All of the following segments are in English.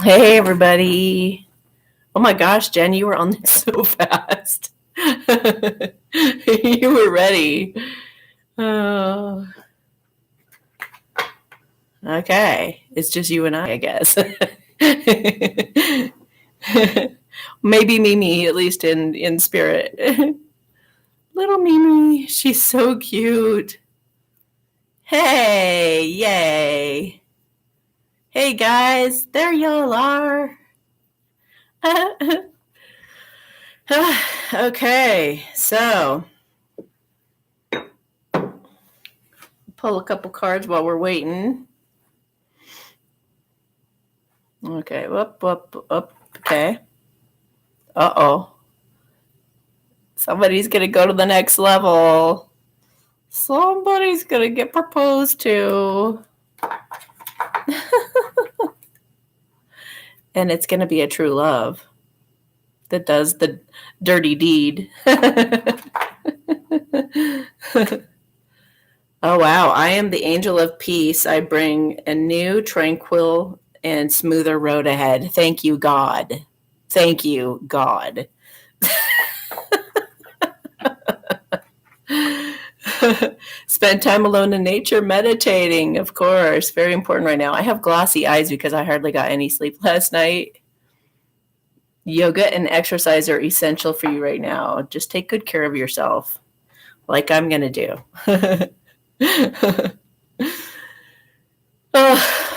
Hey, everybody. Oh my gosh, Jen, you were on this so fast. You were ready. Oh, okay. It's just you and I guess. Maybe Mimi, at least in spirit. Little Mimi, she's so cute. Hey, yay. Hey, guys, there y'all are. Okay, so pull a couple cards while we're waiting. Okay, up. Okay. Uh-oh. Somebody's going to go to the next level. Somebody's going to get proposed to. And it's going to be a true love that does the dirty deed. Oh, wow. I am the angel of peace. I bring a new, tranquil, and smoother road ahead. Thank you, God. Thank you, God. Spend time alone in nature, meditating, of course. Very important right now. I have glossy eyes because I hardly got any sleep last night. Yoga and exercise are essential for you right now. Just take good care of yourself, like I'm going to do. Oh,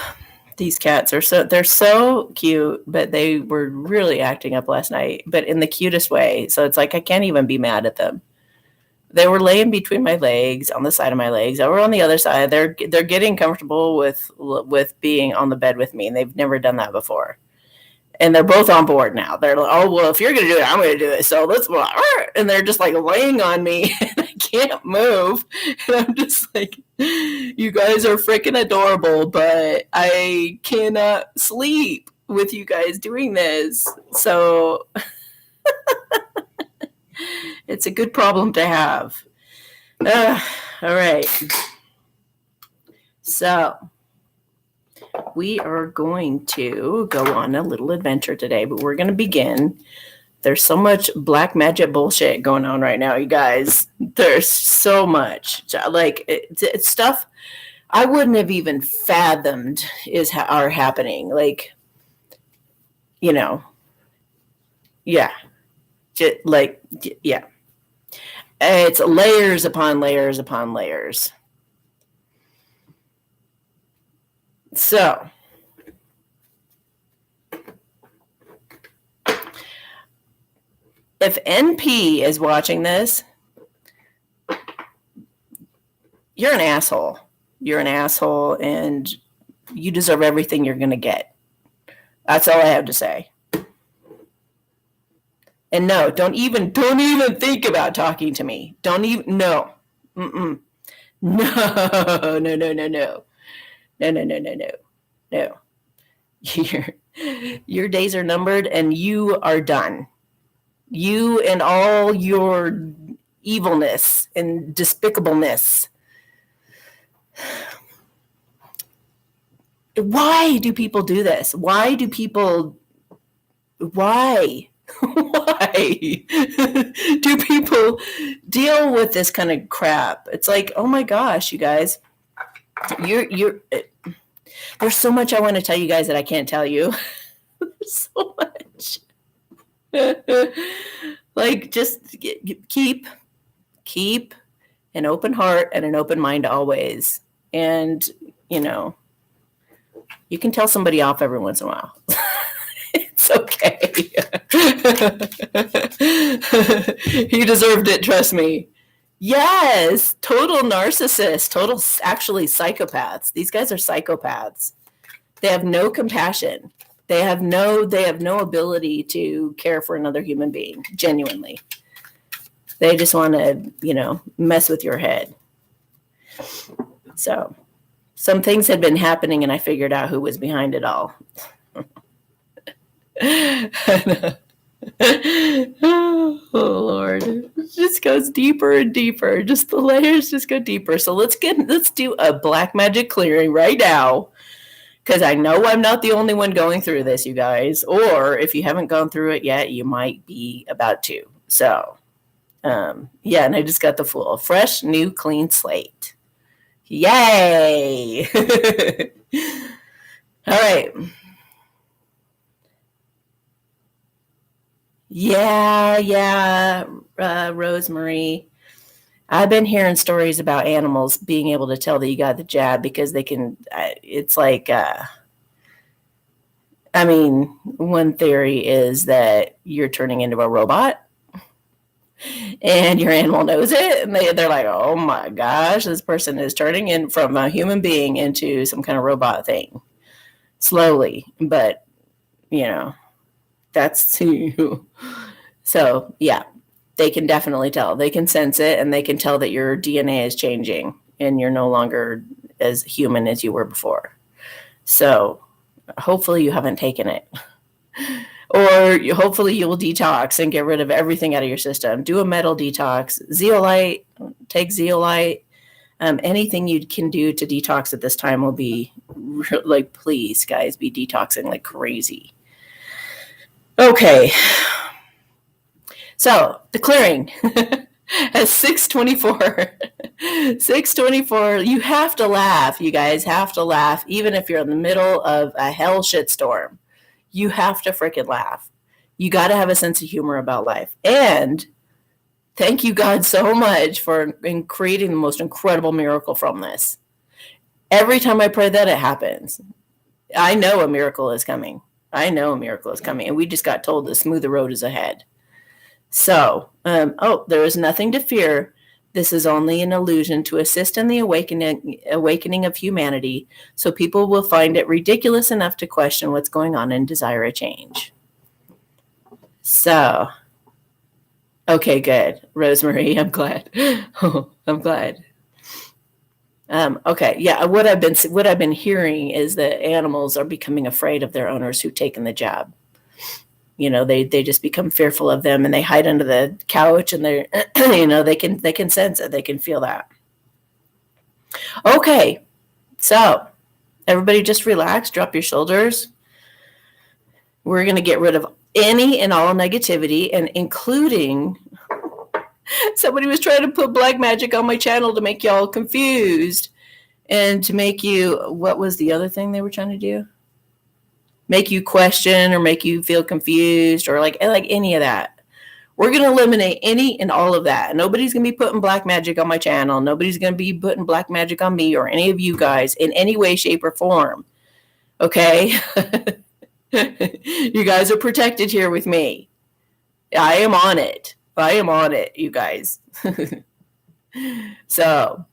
these cats are they're so cute, but they were really acting up last night, but in the cutest way. So it's like I can't even be mad at them. They were laying between my legs, on the side of my legs. I were on the other side. They're getting comfortable with being on the bed with me, and they've never done that before. And they're both on board now. They're like, oh, well, if you're going to do it, I'm going to do it. So let's, and they're just like laying on me, and I can't move. And I'm just like, you guys are freaking adorable, but I cannot sleep with you guys doing this. So it's a good problem to have. All right. So we are going to go on a little adventure today, but we're going to begin. There's so much black magic bullshit going on right now, you guys. There's so much. Like, it's stuff I wouldn't have even fathomed are happening. Like, you know, yeah. Yeah. It's layers upon layers upon layers. So, if NP is watching this, you're an asshole. You're an asshole, and you deserve everything you're going to get. That's all I have to say. And no, don't even think about talking to me. Don't even, no. Mm-mm. No. Your days are numbered, and you are done. You and all your evilness and despicableness. Why do people do this? Why? Why do people deal with this kind of crap? It's like, oh my gosh, you guys, you're there's so much I want to tell you guys that I can't tell you. So much. Like, just keep an open heart and an open mind always. And, you can tell somebody off every once in a while. It's okay. He deserved it, trust me. Yes, total narcissist, actually psychopaths. These guys are psychopaths. They have no compassion. They have no ability to care for another human being, genuinely. They just want to, mess with your head. So, some things had been happening, and I figured out who was behind it all. Oh, Lord. It just goes deeper and deeper. Just the layers just go deeper. So let's do a black magic clearing right now. because I know I'm not the only one going through this, you guys. Or if you haven't gone through it yet, you might be about to. So, yeah, and I just got the full fresh, new, clean slate. Yay! All right. Yeah, Rosemary. I've been hearing stories about animals being able to tell that you got the jab because they can. It's like, I mean, one theory is that you're turning into a robot and your animal knows it. And they're like, oh my gosh, this person is turning in from a human being into some kind of robot thing. Slowly, but, that's you. So, yeah, they can definitely tell. They can sense it, and they can tell that your DNA is changing and you're no longer as human as you were before. So, hopefully you haven't taken it. Or hopefully you will detox and get rid of everything out of your system. Do a metal detox. Zeolite, take zeolite. Anything you can do to detox at this time will be like, please, guys, be detoxing like crazy. Okay. So the clearing at 6:24. 6:24. You have to laugh. You guys have to laugh, even if you're in the middle of a hell shitstorm. You have to freaking laugh. You got to have a sense of humor about life. And thank you, God, so much for creating the most incredible miracle from this. Every time I pray that, it happens. I know a miracle is coming. And we just got told the smoother road is ahead. So, there is nothing to fear. This is only an illusion to assist in the awakening of humanity, so people will find it ridiculous enough to question what's going on and desire a change. So, okay, good. Rosemary, I'm glad. I'm glad. Okay, yeah, what I've been hearing is that animals are becoming afraid of their owners who've taken the jab. They just become fearful of them, and they hide under the couch, and they're, they can sense it. They can feel that. Okay. So everybody just relax, drop your shoulders. We're going to get rid of any and all negativity, and including somebody was trying to put black magic on my channel to make y'all confused and to make you, what was the other thing they were trying to do? Make you question or make you feel confused or like any of that. We're going to eliminate any and all of that. Nobody's going to be putting black magic on my channel. Nobody's going to be putting black magic on me or any of you guys in any way, shape, or form. Okay? You guys are protected here with me. I am on it, you guys. So,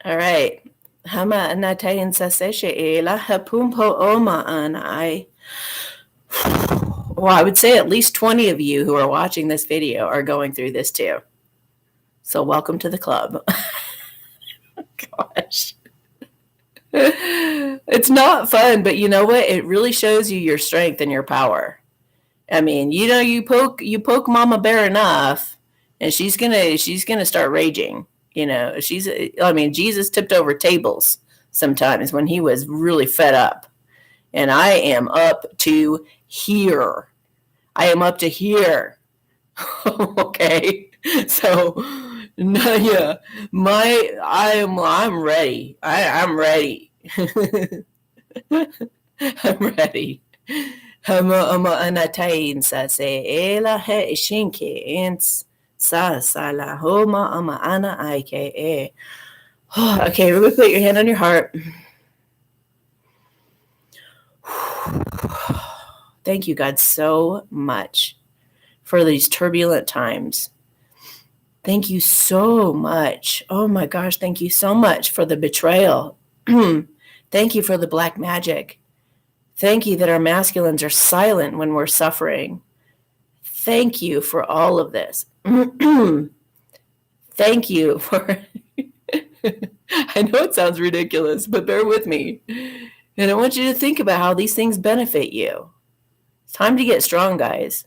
all right. Hama anatayin sa seshe ela hapumpo oma anai. Well, I would say at least 20 of you who are watching this video are going through this too. So welcome to the club. Gosh. It's not fun, but you know what? It really shows you your strength and your power. I mean, you poke Mama Bear enough, and she's gonna start raging. Jesus tipped over tables sometimes when he was really fed up. And I am up to here. Okay. So, no, yeah, I'm ready. I'm ready. I'm ready. Anatayin sa se ela he shinke ins. Okay, put your hand on your heart. Thank you, God, so much for these turbulent times. Thank you so much. Oh my gosh, thank you so much for the betrayal. Thank you for the black magic. Thank you that our masculines are silent when we're suffering. Thank you for all of this. Thank you for, I know it sounds ridiculous, but bear with me. And I want you to think about how these things benefit you. It's time to get strong, guys.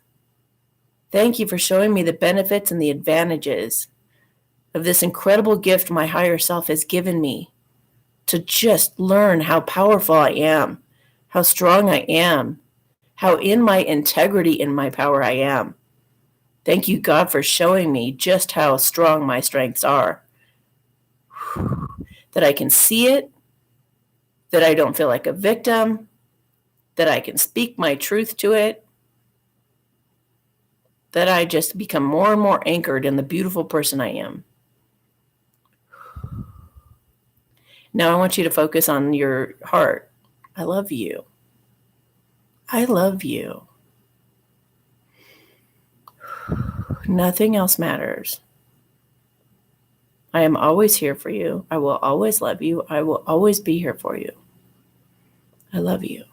Thank you for showing me the benefits and the advantages of this incredible gift my higher self has given me. to just learn how powerful I am, how strong I am, how in my integrity, in my power I am. Thank you, God, for showing me just how strong my strengths are. That I can see it, that I don't feel like a victim, that I can speak my truth to it, that I just become more and more anchored in the beautiful person I am. Now I want you to focus on your heart. I love you. I love you. Nothing else matters. I am always here for you. I will always love you. I will always be here for you. I love you.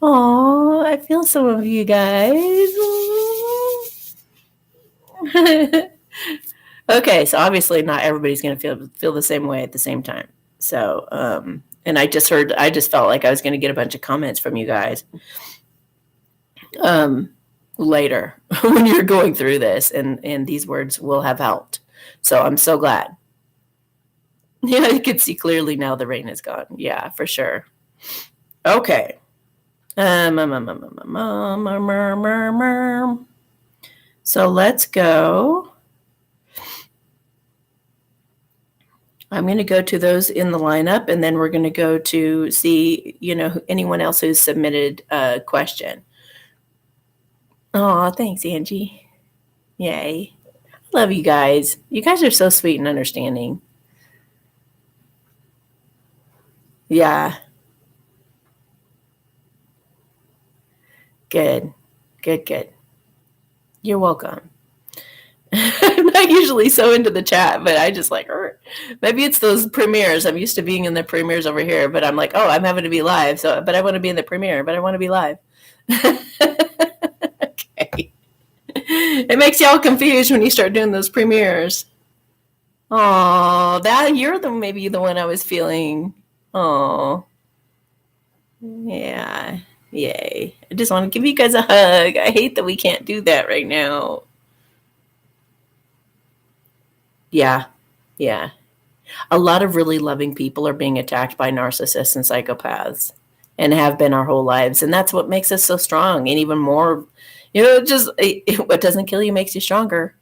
Oh, I feel some of you guys. Okay, so obviously not everybody's going to feel the same way at the same time. So, and I just felt like I was going to get a bunch of comments from you guys later when you're going through this, and these words will have helped. So I'm so glad. Yeah, you can see clearly now the rain is gone. Yeah, for sure. Okay. So let's go. I'm going to go to those in the lineup, and then we're going to go to see, anyone else who's submitted a question. Oh, thanks, Angie. Yay. Love you guys. You guys are so sweet and understanding. Yeah. Good. You're welcome. I'm not usually so into the chat, but I just like, maybe it's those premieres. I'm used to being in the premieres over here, but I'm like, oh, I'm having to be live. So, but I want to be in the premiere, but I want to be live. Okay. It makes y'all confused when you start doing those premieres. Oh, you're maybe the one I was feeling. Oh, yeah. Yay. I just want to give you guys a hug. I hate that we can't do that right now. Yeah. A lot of really loving people are being attacked by narcissists and psychopaths, and have been our whole lives. And that's what makes us so strong. And even more, what doesn't kill you makes you stronger.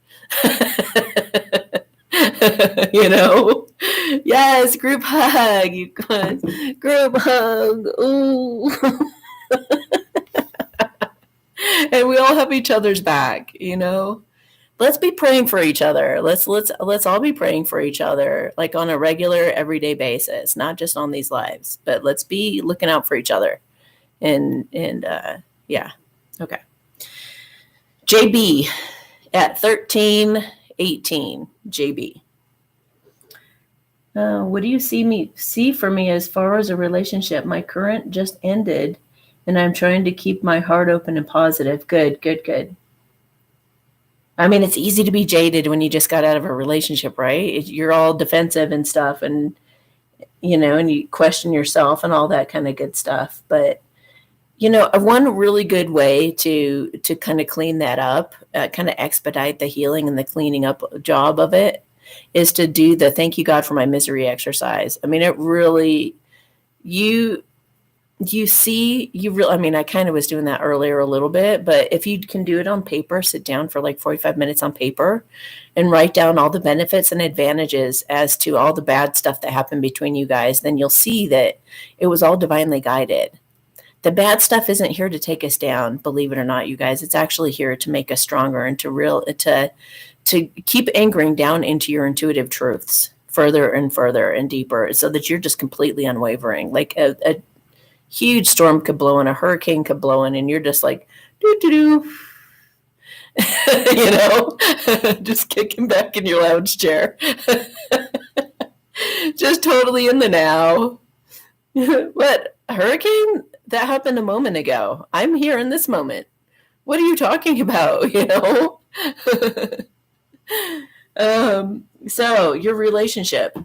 Yes, group hug. You guys, group hug. Ooh. And we all have each other's back, Let's be praying for each other. Let's all be praying for each other, like on a regular, everyday basis, not just on these lives, but let's be looking out for each other. And yeah. Okay. JB at 1318. JB. What do you see for me as far as a relationship? My current just ended, and I'm trying to keep my heart open and positive. Good. I mean, it's easy to be jaded when you just got out of a relationship, right? You're all defensive and stuff, and and you question yourself and all that kind of good stuff. But one really good way to kind of clean that up, kind of expedite the healing and the cleaning up job of it, is to do the thank you, God, for my misery exercise. I mean, it really, I kind of was doing that earlier a little bit, but if you can do it on paper, sit down for like 45 minutes on paper and write down all the benefits and advantages as to all the bad stuff that happened between you guys, then you'll see that it was all divinely guided. The bad stuff isn't here to take us down, believe it or not, you guys. It's actually here to make us stronger and to keep anchoring down into your intuitive truths further and further and deeper, so that you're just completely unwavering. Like a huge storm could blow in, a hurricane could blow in, and you're just like, doo-doo-doo. Just kicking back in your lounge chair. Just totally in the now. What? A hurricane? That happened a moment ago. I'm here in this moment. What are you talking about? So your relationship.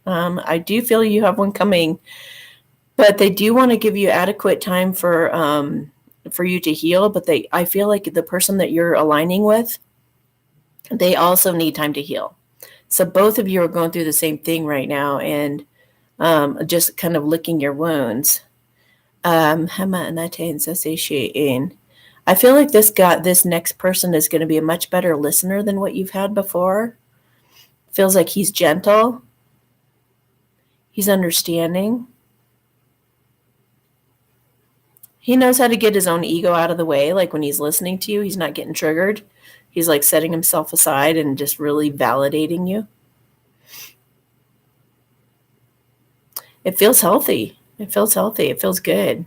I do feel you have one coming. But they do want to give you adequate time for you to heal. But I feel like the person that you're aligning with, they also need time to heal. So both of you are going through the same thing right now, and just kind of licking your wounds. I feel like this next person is going to be a much better listener than what you've had before. Feels like he's gentle. He's understanding. He knows how to get his own ego out of the way. Like when he's listening to you, he's not getting triggered. He's like setting himself aside and just really validating you. It feels healthy. It feels healthy. It feels good.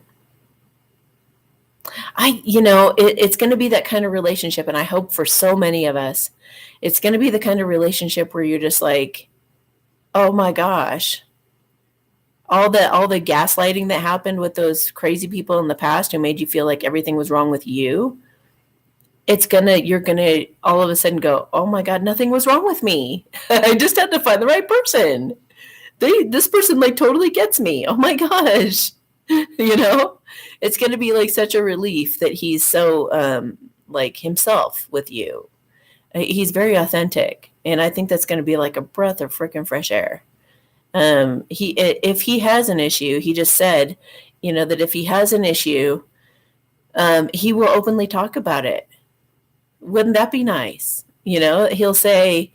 It's going to be that kind of relationship. And I hope for so many of us, it's going to be the kind of relationship where you're just like, oh my gosh, all the gaslighting that happened with those crazy people in the past who made you feel like everything was wrong with you. You're going to all of a sudden go, oh my God, nothing was wrong with me. I just had to find the right person. This person like totally gets me. Oh my gosh. It's going to be like such a relief that he's so like himself with you. He's very authentic. And I think that's going to be like a breath of freaking fresh air. If he has an issue, he just said, that if he has an issue, he will openly talk about it. Wouldn't that be nice? He'll say,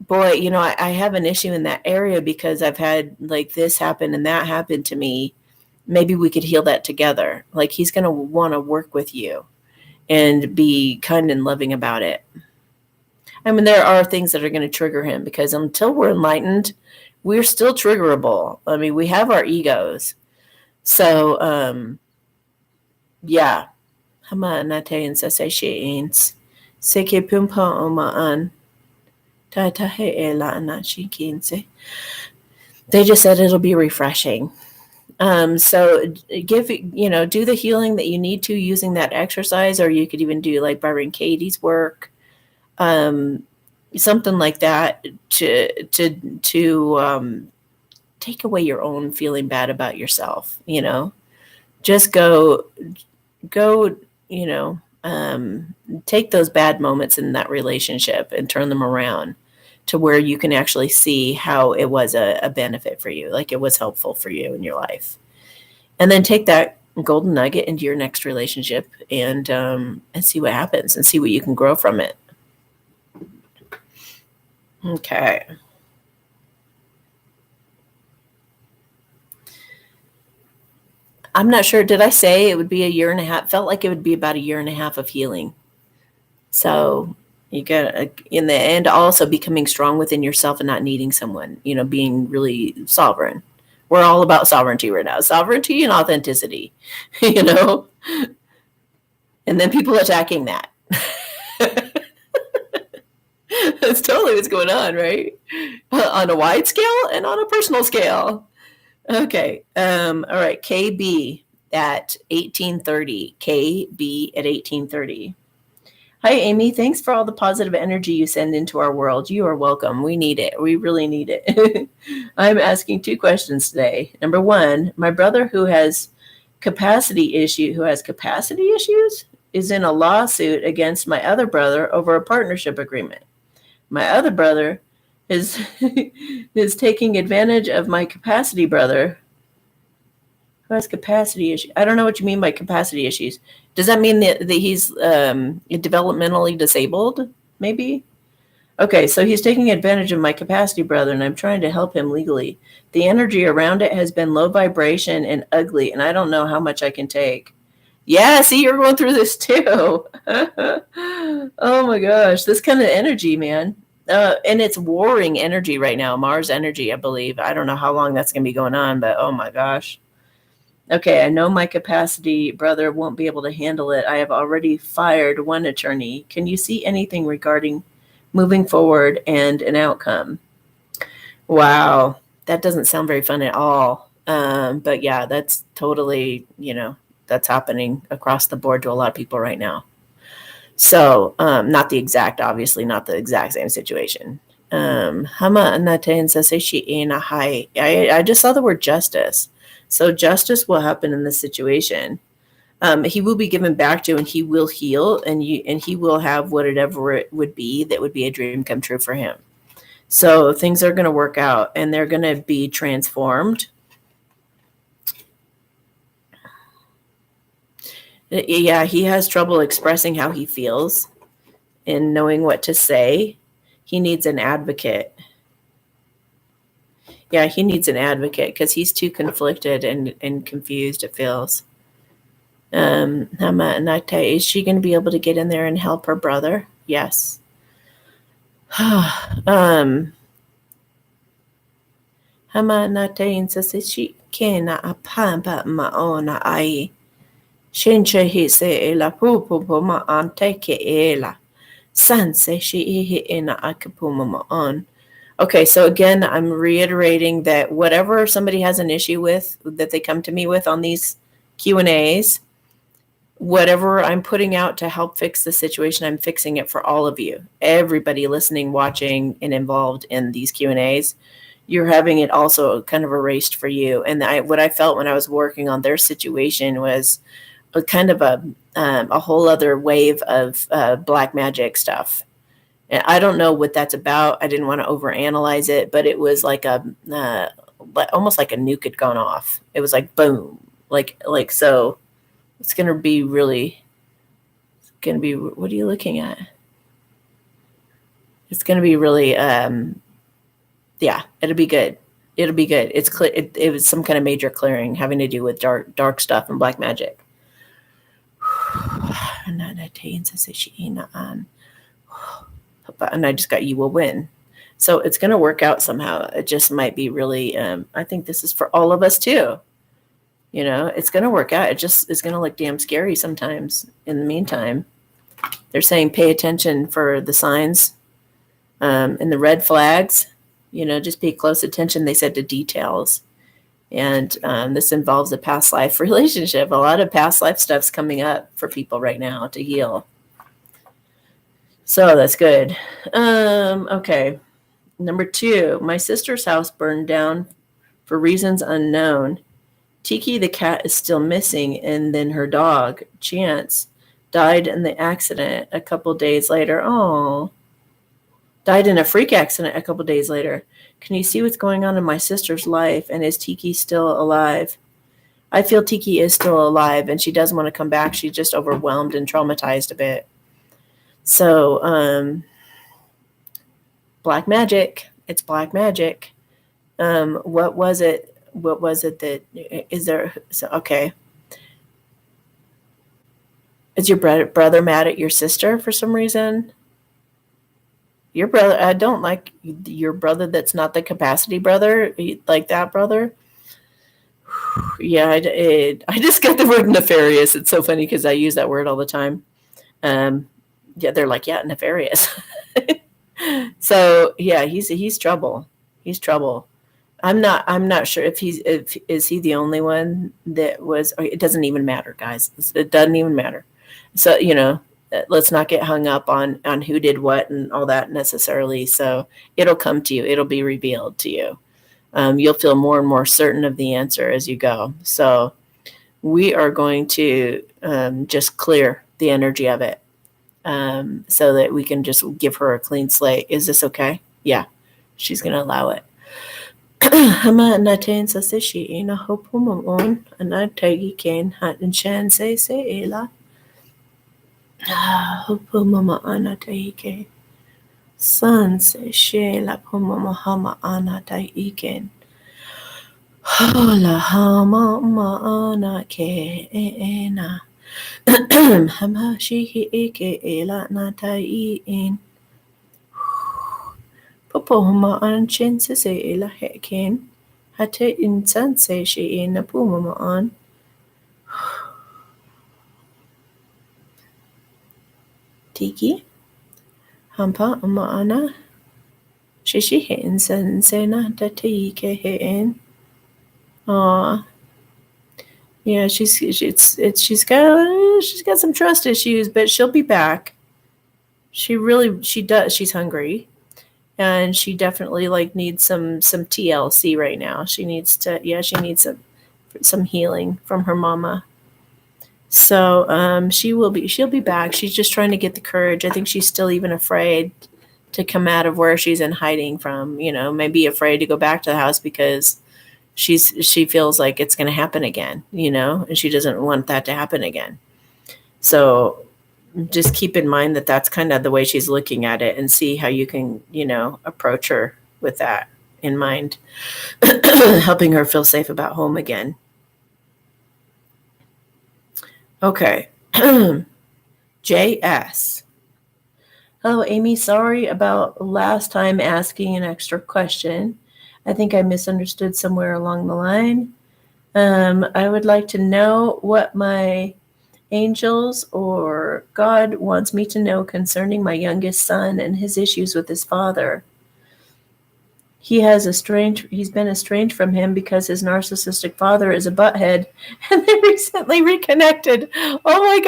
boy, I have an issue in that area because I've had like this happen and that happened to me. Maybe we could heal that together. Like he's going to want to work with you and be kind and loving about it. I mean, there are things that are going to trigger him because until we're enlightened, we're still triggerable. I mean, we have our egos. So, yeah. Hama natein sasashiins. Seke pumpa omaan. Tatahe ela anachikinse. They just said it'll be refreshing. So do the healing that you need to using that exercise, or you could even do like Byron Katie's work, something like that to take away your own feeling bad about yourself. Just go, take those bad moments in that relationship and turn them around to where you can actually see how it was a benefit for you, like it was helpful for you in your life. And then take that golden nugget into your next relationship and see what happens and see what you can grow from it. Okay. I'm not sure. Did I say it would be a year and a half? Felt like it would be about a year and a half of healing. So you got to, in the end, also becoming strong within yourself and not needing someone, being really sovereign. We're all about sovereignty right now. Sovereignty and authenticity, and then people attacking that. That's totally what's going on, right? On a wide scale and on a personal scale. Okay. All right. KB at 1830. KB at 1830. Hi, Amy. Thanks for all the positive energy you send into our world. You are welcome. We need it. We really need it. I'm asking 2 questions today. Number 1, my brother who has capacity issues is in a lawsuit against my other brother over a partnership agreement. My other brother is taking advantage of my capacity brother who has capacity issues. I don't know what you mean by capacity issues. Does that mean that he's developmentally disabled? Maybe? Okay, so he's taking advantage of my capacity brother, and I'm trying to help him legally. The energy around it has been low vibration and ugly, and I don't know how much I can take. Yeah, see, you're going through this too. Oh my gosh, this kind of energy, man. And it's warring energy right now, Mars energy, I believe. I don't know how long that's going to be going on, but oh my gosh. Okay, I know my capacity brother won't be able to handle it. I have already fired one attorney. Can you see anything regarding moving forward and an outcome? Wow, that doesn't sound very fun at all. But yeah, that's totally, that's happening across the board to a lot of people right now. So, obviously not the exact same situation. I just saw the word justice. So justice will happen in this situation. He will be given back to, and he will heal, and he will have whatever it would be that would be a dream come true for him. So things are going to work out, and they're going to be transformed. Yeah, he has trouble expressing how he feels and knowing what to say. He needs an advocate. Yeah, he needs an advocate because he's too conflicted and confused, it feels. Nagta, is she going to be able to get in there and help her brother? Yes. Hama Nagta says she can't apamba maona ai. Shincha he se ela pupu ma ante ke ela. Sanse she ihi ina akapuma ma on. Okay, so again, I'm reiterating that whatever somebody has an issue with that they come to me with on these Q&As, whatever I'm putting out to help fix the situation, I'm fixing it for all of you. Everybody listening, watching, and involved in these Q&As, you're having it also kind of erased for you. And what I felt when I was working on their situation was a kind of a whole other wave of black magic stuff. And I don't know what that's about. I didn't want to overanalyze it, but it was like almost like a nuke had gone off. It was like boom, like so. It's going to be really. It's going to be. What are you looking at? It's going to be really. Yeah, it'll be good. It'll be good. It's clear. It was some kind of major clearing having to do with dark stuff and black magic. And I just got, you will win. So it's going to work out somehow. It just might be really, I think this is for all of us too. You know, it's going to work out. It just is going to look damn scary sometimes. In the meantime, they're saying pay attention for the signs and the red flags. You know, just pay close attention, they said, to details. And this involves a past life relationship. A lot of past life stuff's coming up for people right now to heal. So that's good. Okay. Number 2, my sister's house burned down for reasons unknown. Tiki the cat is still missing, and then her dog, Chance, died in the accident a couple days later. Oh, died in a freak accident a couple days later. Can you see what's going on in my sister's life, and is Tiki still alive? I feel Tiki is still alive, and she does want to come back. She's just overwhelmed and traumatized a bit. So, black magic. It's black magic. What was it? What was it that is there? So, okay. Is your brother mad at your sister for some reason? Your brother, I don't like your brother that's not the capacity brother, like that brother. Yeah, I just got the word nefarious. It's so funny because I use that word all the time. Yeah, they're like, yeah, nefarious. So yeah, he's trouble. He's trouble. I'm not sure if is he the only one that was. It doesn't even matter, guys. It doesn't even matter. So let's not get hung up on who did what and all that necessarily. So it'll come to you. It'll be revealed to you. You'll feel more and more certain of the answer as you go. So we are going to just clear the energy of it so that we can just give her a clean slate. Is this okay? Yeah, she's going to allow it. Hama natin sa sishi ina hopumon anatagi ken hatin shan say ela. Hopumama anatake. San se she la pumama hama anataiken. Hola hama ma anake ena. Hama shi ike ela natai in. Popohoma an chense ela heken. Hate insanse she in a pumama on. Tiki. Hampa amaana. Shishi hen sena tatike hen. Aw. Yeah, she's got some trust issues, but she'll be back. She does. She's hungry, and she definitely needs some TLC right now. She needs some some healing from her mama. So she'll be back. She's just trying to get the courage. I think she's still even afraid to come out of where she's in hiding from, maybe afraid to go back to the house because she feels like it's going to happen again, and she doesn't want that to happen again. So just keep in mind that that's kind of the way she's looking at it, and see how you can, approach her with that in mind, helping her feel safe about home again. Okay. JS. Hello, Amy. Sorry about last time asking an extra question. I think I misunderstood somewhere along the line. I would like to know what my angels or God wants me to know concerning my youngest son and his issues with his father. He's been estranged from him because his narcissistic father is a butthead, and they recently reconnected. Oh my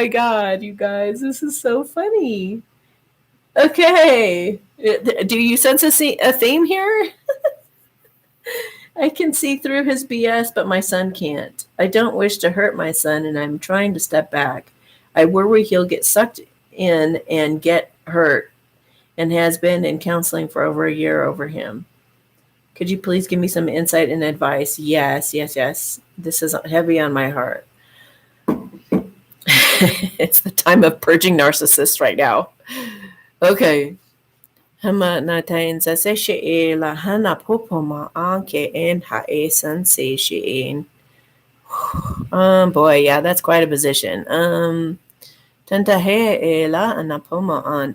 God, you guys, this is so funny. Okay. Do you sense a theme here? I can see through his BS, but my son can't. I don't wish to hurt my son, and I'm trying to step back. I worry he'll get sucked in and get hurt, and has been in counseling for over a year over him. Could you please give me some insight and advice? Yes. This is heavy on my heart. It's the time of purging narcissists right now. Okay. Hama natain sa se she la hana popoma anke en ha e san se she. Boy, yeah, that's quite a position.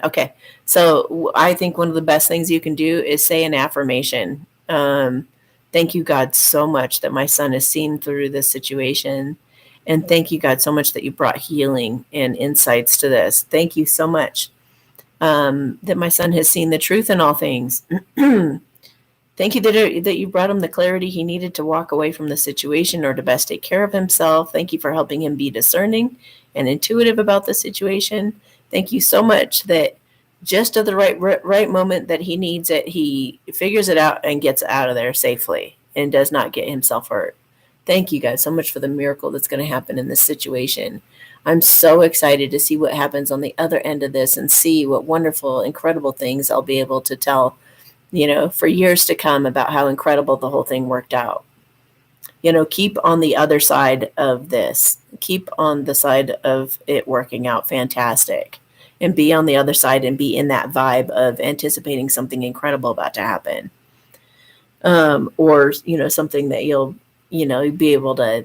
Okay, so I think one of the best things you can do is say an affirmation. Thank you, God, so much that my son has seen through this situation. And thank you, God, so much that you brought healing and insights to this. Thank you so much that my son has seen the truth in all things. Thank you that you brought him the clarity he needed to walk away from the situation or to best take care of himself. Thank you for helping him be discerning and intuitive about the situation. Thank you so much that just at the right moment that he needs it, he figures it out and gets out of there safely and does not get himself hurt. Thank you, guys, so much for the miracle that's going to happen in this situation. I'm so excited to see what happens on the other end of this and see what wonderful, incredible things I'll be able to tell, for years to come about how incredible the whole thing worked out. Keep on the other side of this. Keep on the side of it working out fantastic. And be on the other side and be in that vibe of anticipating something incredible about to happen. Or, something that you'll be able to,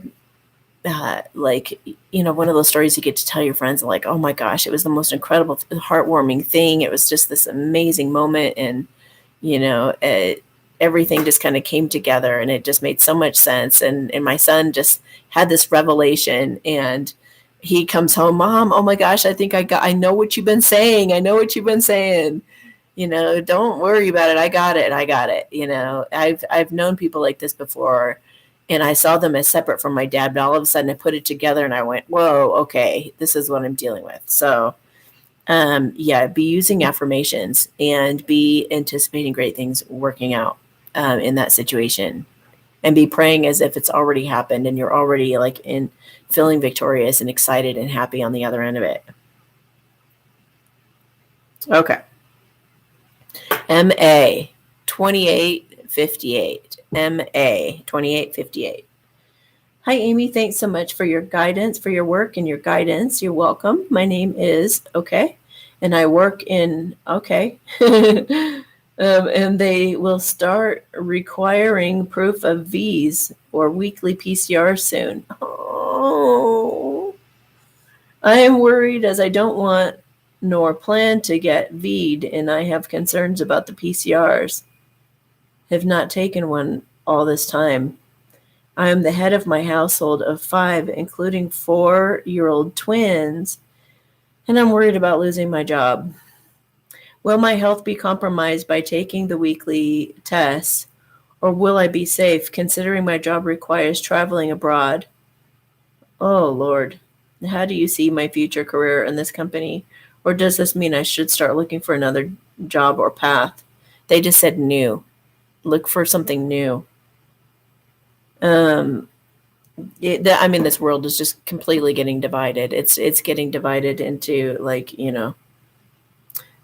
one of those stories you get to tell your friends, like, oh my gosh, it was the most incredible, heartwarming thing. It was just this amazing moment. And, everything just kind of came together and it just made so much sense. And my son just had this revelation and he comes home, Mom, oh my gosh, I know what you've been saying. Don't worry about it. I got it. I've known people like this before, and I saw them as separate from my dad, but all of a sudden I put it together and I went, whoa, okay, this is what I'm dealing with. So, be using affirmations and be anticipating great things working out in that situation, and be praying as if it's already happened and you're already feeling victorious and excited and happy on the other end of it. Okay. MA 2858. MA 2858. Hi, Amy. Thanks so much for your guidance, for your work and your guidance. You're welcome. My name is and I work in and they will start requiring proof of V's or weekly PCR soon. Oh, I am worried as I don't want nor plan to get V'd, and I have concerns about the PCRs. Have not taken one all this time. I am the head of my household of 5, including 4-year-old twins, and I'm worried about losing my job. Will my health be compromised by taking the weekly tests, or will I be safe considering my job requires traveling abroad? Oh, Lord. How do you see my future career in this company? Or does this mean I should start looking for another job or path? They just said new. Look for something new. Um, this world is just completely getting divided. It's getting divided into, like,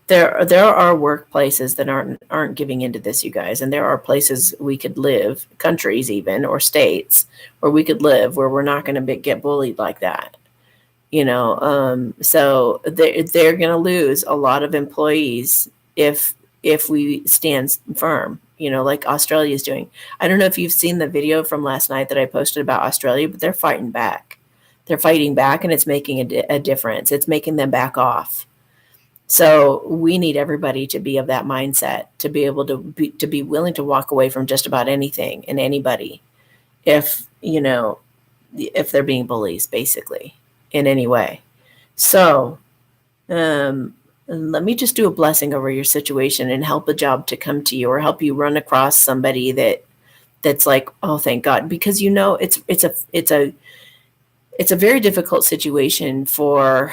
there are workplaces that aren't giving into this, you guys, and there are places we could live, countries even, or states where we could live where we're not going to get bullied like that. So they're going to lose a lot of employees if we stand firm, like Australia is doing. I don't know if you've seen the video from last night that I posted about Australia, but they're fighting back. They're fighting back, and it's making a difference. It's making them back off. So we need everybody to be of that mindset, to be able to be willing to walk away from just about anything and anybody if they're being bullies, basically, in any way. So let me just do a blessing over your situation and help a job to come to you, or help you run across somebody that's like, oh, thank God, because it's a very difficult situation for.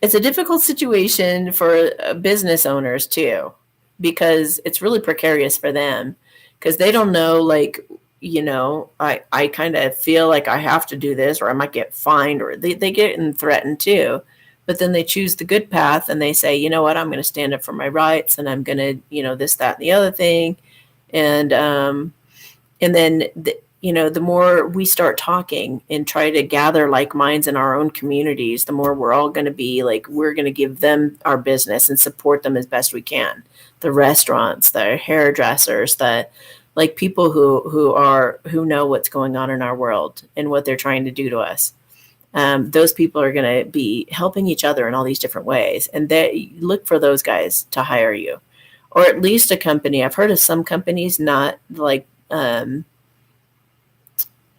It's a difficult situation for business owners too, because it's really precarious for them, because they don't know, like, I kind of feel like I have to do this, or I might get fined, or they get threatened too. But then they choose the good path and they say, you know what, I'm going to stand up for my rights, and I'm going to, this, that, and the other thing. And then, the more we start talking and try to gather like minds in our own communities, the more we're all going to be like, we're going to give them our business and support them as best we can. The restaurants, the hairdressers, the like people who know what's going on in our world and what they're trying to do to us. Those people are going to be helping each other in all these different ways. And they look for those guys to hire you, or at least a company. I've heard of some companies not like,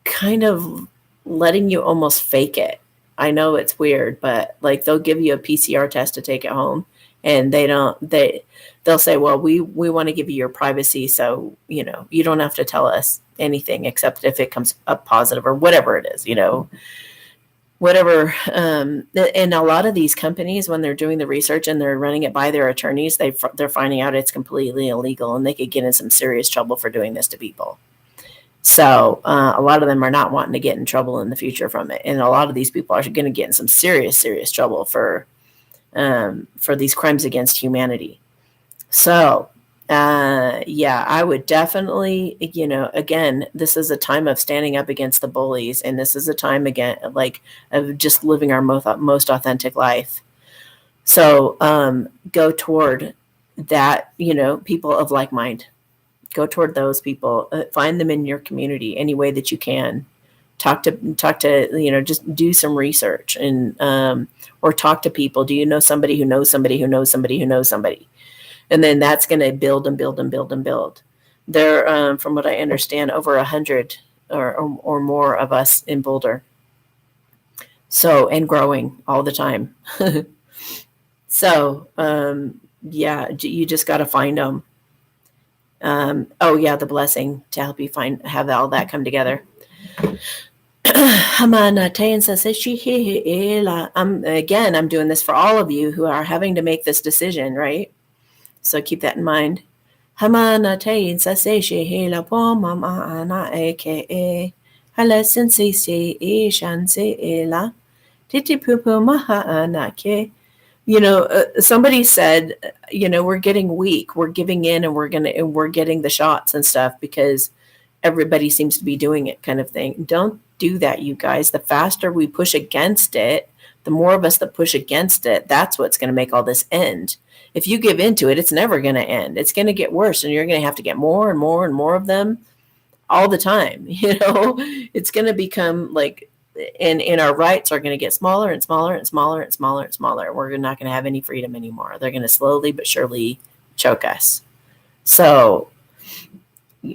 kind of letting you almost fake it. I know it's weird, but like they'll give you a PCR test to take it home, and they'll say, well, we want to give you your privacy, so you don't have to tell us anything except if it comes up positive or whatever it is, whatever. And a lot of these companies, when they're doing the research and they're running it by their attorneys, they're finding out it's completely illegal, and they could get in some serious trouble for doing this to people. So a lot of them are not wanting to get in trouble in the future from it. And a lot of these people are going to get in some serious, serious trouble for these crimes against humanity. So, I would definitely, again, this is a time of standing up against the bullies. And this is a time, again, like, of just living our most authentic life. So go toward that, people of like mind. Go toward those people. Find them in your community any way that you can. Talk to just do some research, and or talk to people. Do you know somebody who knows somebody who knows somebody who knows somebody? And then that's going to build and build and build and build. There, from what I understand, over 100 or more of us in Boulder. So, and growing all the time. So, you just got to find them. The blessing to help you have all that come together. I'm doing this for all of you who are having to make this decision, right? So keep that in mind. Somebody said, we're getting weak, we're giving in, and we're getting the shots and stuff because everybody seems to be doing it, kind of thing. Don't do that, you guys. The faster we push against it, the more of us that push against it, that's what's going to make all this end. If you give into it, it's never going to end. It's going to get worse, and you're going to have to get more and more and more of them all the time. It's going to become like, and our rights are going to get smaller and smaller and smaller and smaller and smaller. We're not going to have any freedom anymore. They're going to slowly but surely choke us. So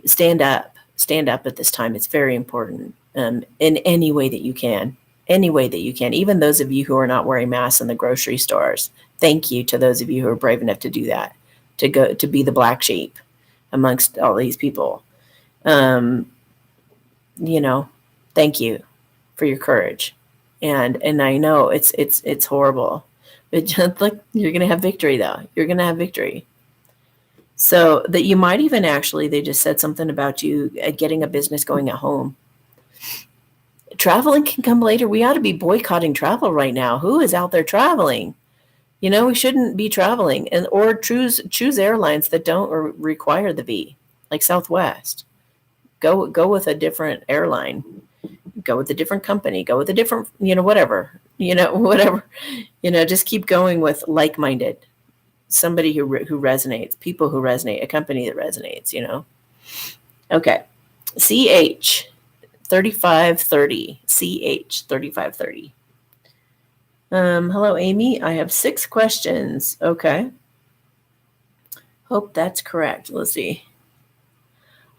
stand up at this time. It's very important, in any way that you can. Even those of you who are not wearing masks in the grocery stores, thank you to those of you who are brave enough to do that, to be the black sheep amongst all these people. Thank you for your courage. And I know it's horrible, but just like, you're going to have victory though. You're going to have victory. So that you might even actually, they just said something about you getting a business going at home. Traveling can come later. We ought to be boycotting travel right now. Who is out there traveling? We shouldn't be traveling, or choose airlines that don't require the V, like Southwest. Go with a different airline. Go with a different company. Go with a different, whatever. Whatever. Just keep going with like-minded. Somebody who resonates, people who resonate, a company that resonates. Okay. CH 3530. CH 3530. Hello, Amy. I have 6 questions. Okay. Hope that's correct. Let's see.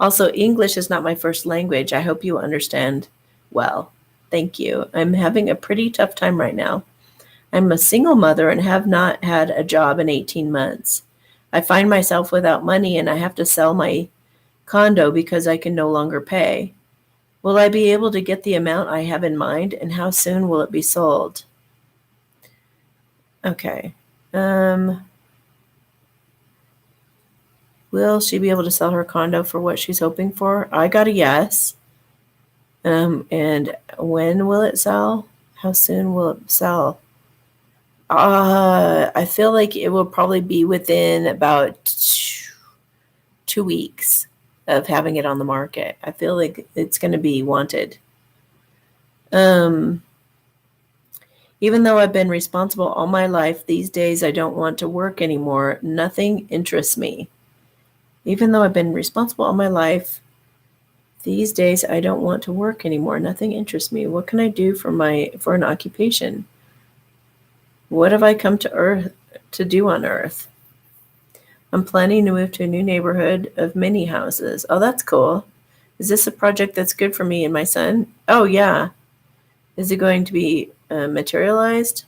Also, English is not my first language. I hope you understand well. Thank you. I'm having a pretty tough time right now. I'm a single mother and have not had a job in 18 months. I find myself without money and I have to sell my condo because I can no longer pay. Will I be able to get the amount I have in mind, and how soon will it be sold? Okay. Will she be able to sell her condo for what she's hoping for? I got a yes. And when will it sell? How soon will it sell? I feel like it will probably be within about 2 weeks of having it on the market. I feel like it's going to be wanted. Even though I've been responsible all my life, these days I don't want to work anymore. Nothing interests me. Even though I've been responsible all my life, these days I don't want to work anymore. Nothing interests me. What can I do for an occupation? What have I come to Earth to do on Earth? I'm planning to move to a new neighborhood of many houses. Oh, that's cool. Is this a project that's good for me and my son? Oh, yeah. Is it going to be materialized?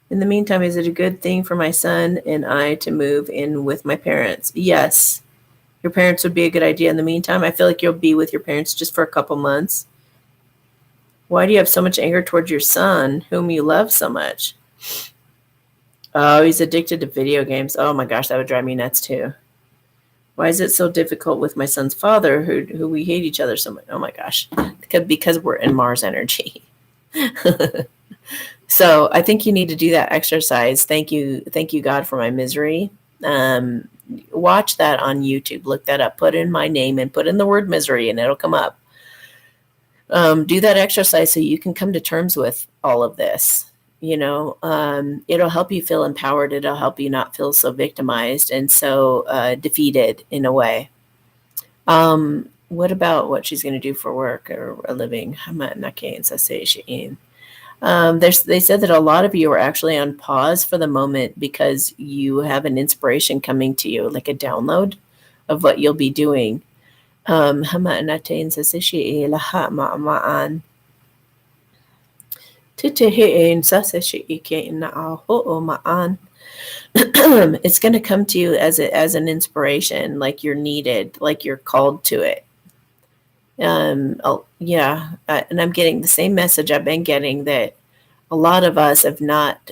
In the meantime, is it a good thing for my son and I to move in with my parents? Yes. Your parents would be a good idea in the meantime. I feel like you'll be with your parents just for a couple months. Why do you have so much anger towards your son, whom you love so much? Oh, he's addicted to video games. Oh my gosh, that would drive me nuts too. Why is it so difficult with my son's father, who we hate each other so much? Oh my gosh, because we're in Mars energy. So I think you need to do that exercise. Thank you, God, for my misery. Watch that on YouTube. Look that up. Put in my name and put in the word misery, and it'll come up. Do that exercise so you can come to terms with all of this. It'll help you feel empowered. It'll help you not feel so victimized and so defeated in a way. What about what she's going to do for work or a living? They said that a lot of you are actually on pause for the moment because you have an inspiration coming to you, like a download of what you'll be doing. It's going to come to you as an inspiration, like you're needed, like you're called to it. And I'm getting the same message I've been getting, that a lot of us have not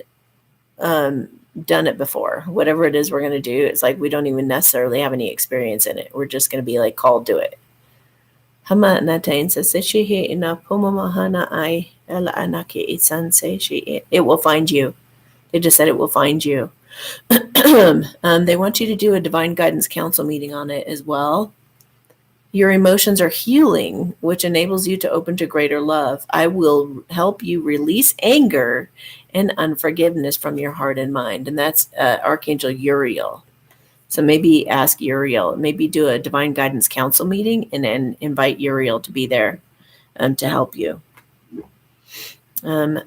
done it before. Whatever it is we're going to do, it's like we don't even necessarily have any experience in it. We're just going to be like called to it. It will find you. They just said it will find you. They want you to do a Divine Guidance Council meeting on it as well. Your emotions are healing, which enables you to open to greater love. I will help you release anger and unforgiveness from your heart and mind. And that's Archangel Uriel. So maybe ask Uriel, maybe do a Divine Guidance Council meeting and then invite Uriel to be there to help you. Put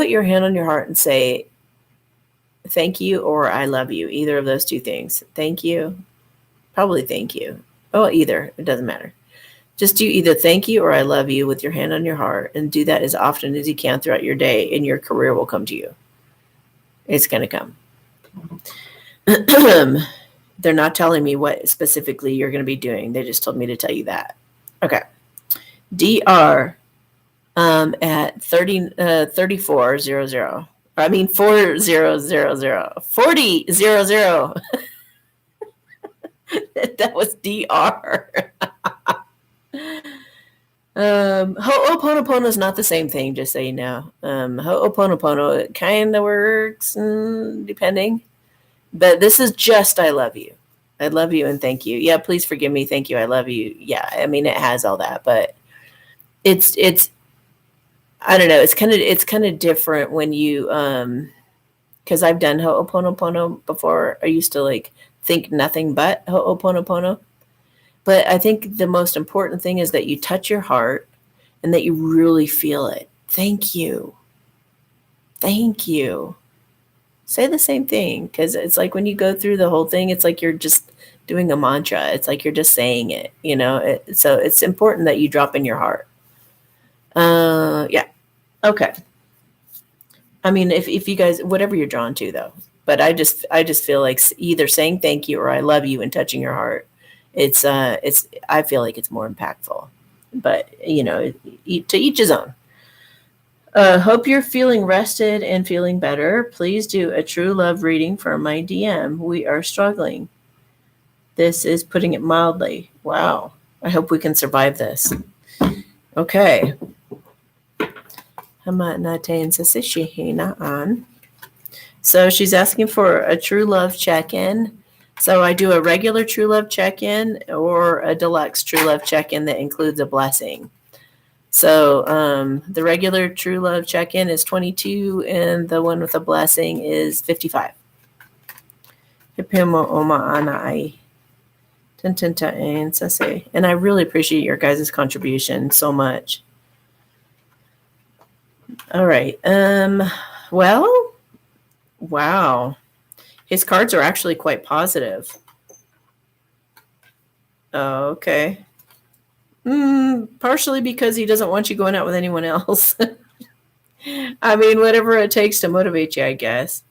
your hand on your heart and say, thank you, or I love you. Either of those two things. Thank you. Probably thank you. Oh, either. It doesn't matter. Just do either thank you or I love you with your hand on your heart, and do that as often as you can throughout your day, and your career will come to you. It's going to come. They're not telling me what specifically you're going to be doing. They just told me to tell you that. Okay. DR at 3400. I mean 4000. 4000. That was DR. Ho'oponopono is not the same thing, just so you know. Ho'oponopono kind of works, depending. But this is just I love you. I love you and thank you. Yeah, please forgive me. Thank you. I love you. Yeah, I mean it has all that, but it's I don't know. It's kind of different when you because I've done Ho'oponopono before. I used to like think nothing but Ho'oponopono. But I think the most important thing is that you touch your heart and that you really feel it. Thank you. Thank you. Say the same thing because it's like when you go through the whole thing, it's like you're just doing a mantra. It's like you're just saying it, so it's important that you drop in your heart. Yeah. Okay. I mean, if you guys, whatever you're drawn to, though, but I just feel like either saying thank you or I love you and touching your heart, I feel like it's more impactful, but to each his own. Hope you're feeling rested and feeling better. Please do a true love reading for my DM. We are struggling. This is putting it mildly. Wow. I hope we can survive this. Okay. So she's asking for a true love check-in. So I do a regular true love check-in or a deluxe true love check-in that includes a blessing. So the regular true love check-in is 22 and the one with a blessing is 55. And I really appreciate your guys' contribution so much. All right. Well, wow. His cards are actually quite positive. Oh, okay. Partially because he doesn't want you going out with anyone else. I mean, whatever it takes to motivate you, I guess.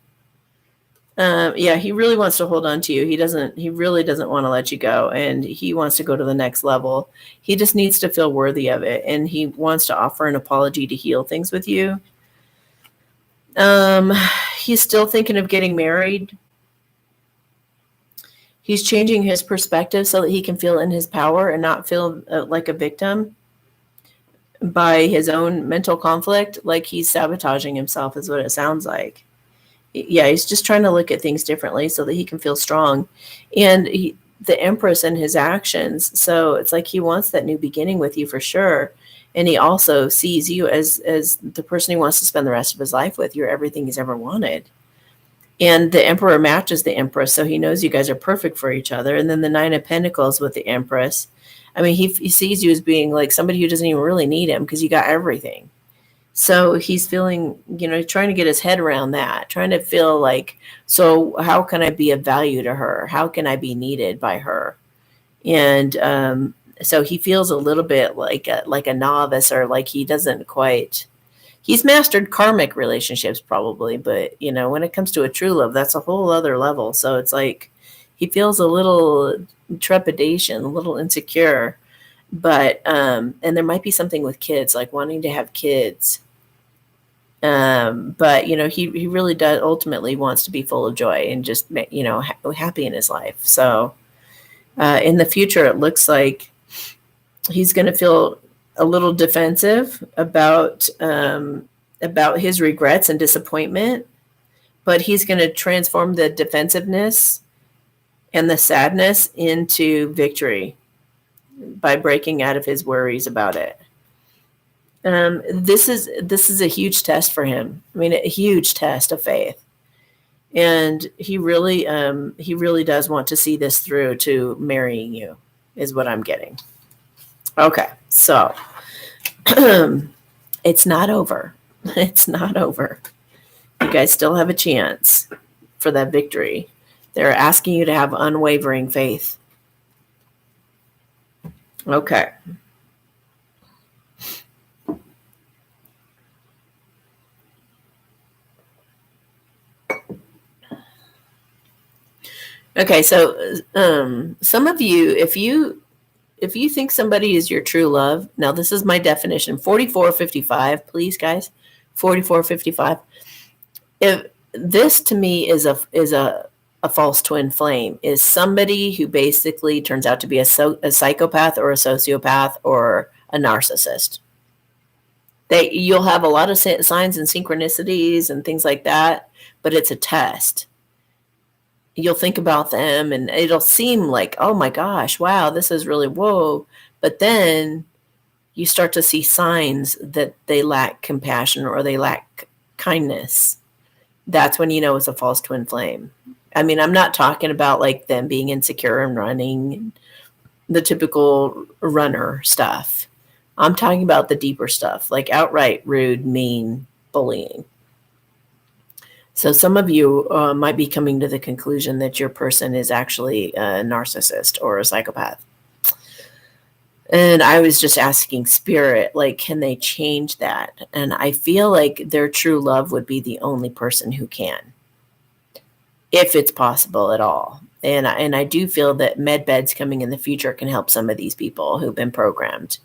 Yeah, he really wants to hold on to you. He really doesn't want to let you go, and he wants to go to the next level. He just needs to feel worthy of it, and he wants to offer an apology to heal things with you. He's still thinking of getting married. He's changing his perspective so that he can feel in his power and not feel like a victim by his own mental conflict. Like he's sabotaging himself is what it sounds like. Yeah, he's just trying to look at things differently so that he can feel strong. And the Empress and his actions. So it's like he wants that new beginning with you for sure. And he also sees you as the person he wants to spend the rest of his life with. You're everything he's ever wanted. And the Emperor matches the Empress, so he knows you guys are perfect for each other. And then the Nine of Pentacles with the Empress. I mean, he sees you as being like somebody who doesn't even really need him because you got everything. So he's feeling, trying to get his head around that, trying to feel like, so how can I be of value to her? How can I be needed by her? And so he feels a little bit like a novice, or like he doesn't quite. He's mastered karmic relationships probably, but when it comes to a true love, that's a whole other level. So it's like he feels a little trepidation, a little insecure, but and there might be something with kids, like wanting to have kids. But he really does ultimately wants to be full of joy and just happy in his life. So in the future, it looks like he's going to feel a little defensive about his regrets and disappointment, but he's going to transform the defensive-ness and the sadness into victory by breaking out of his worries about it. This is a huge test for him. I mean, a huge test of faith, and he really does want to see this through to marrying you, is what I'm getting. Okay, so it's not over. It's not over. You guys still have a chance for that victory. They're asking you to have unwavering faith. Okay. Okay, so some of you, if you think somebody is your true love, now this is my definition, 4455, please guys, 4455. If this to me is a false twin flame, is somebody who basically turns out to be a psychopath or a sociopath or a narcissist. You'll have a lot of signs and synchronicities and things like that, but it's a test. You'll think about them and it'll seem like, oh my gosh, wow, this is really whoa. But then you start to see signs that they lack compassion or they lack kindness. That's when you know it's a false twin flame. I mean, I'm not talking about like them being insecure and running, the typical runner stuff. I'm talking about the deeper stuff, like outright rude, mean, bullying. So some of you might be coming to the conclusion that your person is actually a narcissist or a psychopath. And I was just asking spirit, like, can they change that? And I feel like their true love would be the only person who can, if it's possible at all. And I do feel that med beds coming in the future can help some of these people who've been programmed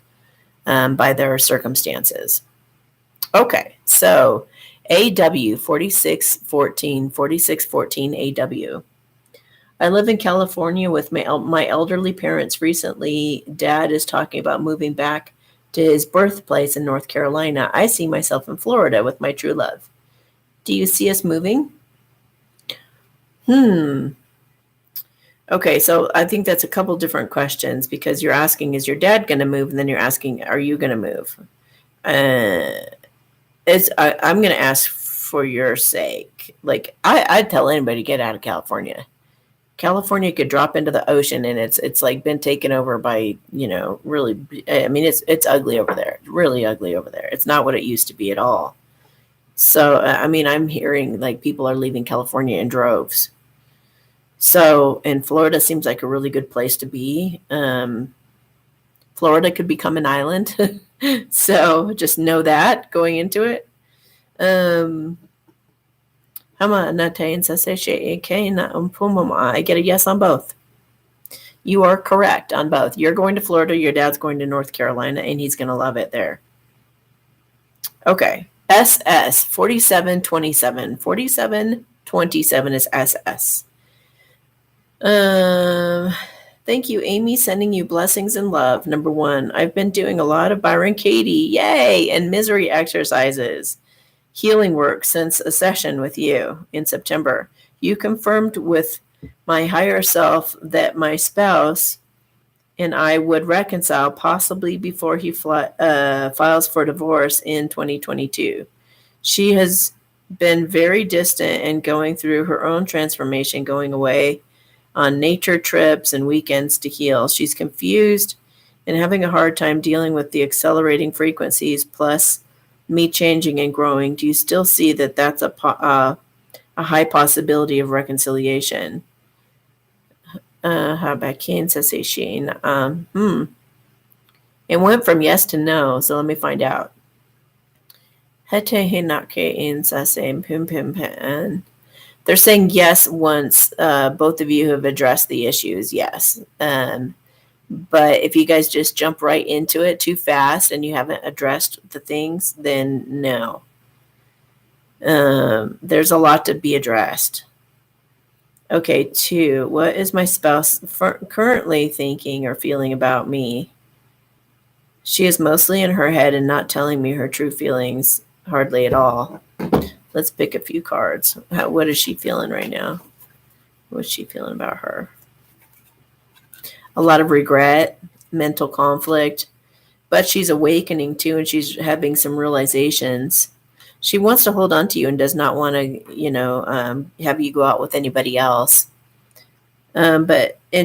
by their circumstances. Okay, so AW 4614 AW. I live in California with my elderly parents recently. Dad is talking about moving back to his birthplace in North Carolina. I see myself in Florida with my true love. Do you see us moving? Okay, so I think that's a couple different questions, because you're asking, is your dad going to move? And then you're asking, are you going to move? I'm going to ask for your sake. Like, I'd tell anybody to get out of California. California could drop into the ocean, and it's like been taken over by, really, I mean, it's ugly over there. Really ugly over there. It's not what it used to be at all. So, I mean, I'm hearing like people are leaving California in droves. So, and Florida seems like a really good place to be. Florida could become an island. So just know that going into it. I get a yes on both. You are correct on both. You're going to Florida, your dad's going to North Carolina, and he's going to love it there. Okay. SS 4727. 4727 is SS. Thank you, Amy. Sending you blessings and love. Number 1, I've been doing a lot of Byron Katie, yay, and misery exercises, healing work since a session with you in September. You confirmed with my higher self that my spouse and I would reconcile, possibly before he files for divorce in 2022. She has been very distant and going through her own transformation, going away on nature trips and weekends to heal. She's confused and having a hard time dealing with the accelerating frequencies, plus me changing and growing. Do you still see that that's a high possibility of reconciliation? How about Kansas Sheen? It went from yes to no, so let me find out. They're saying yes once both of you have addressed the issues, yes. But if you guys just jump right into it too fast and you haven't addressed the things, then no. There's a lot to be addressed. Okay, 2, what is my spouse currently thinking or feeling about me? She is mostly in her head and not telling me her true feelings hardly at all. Let's pick a few cards. What is she feeling right now? What's she feeling about her? A lot of regret, mental conflict, but she's awakening too, and she's having some realizations. She wants to hold on to you and does not want to, have you go out with anybody else. And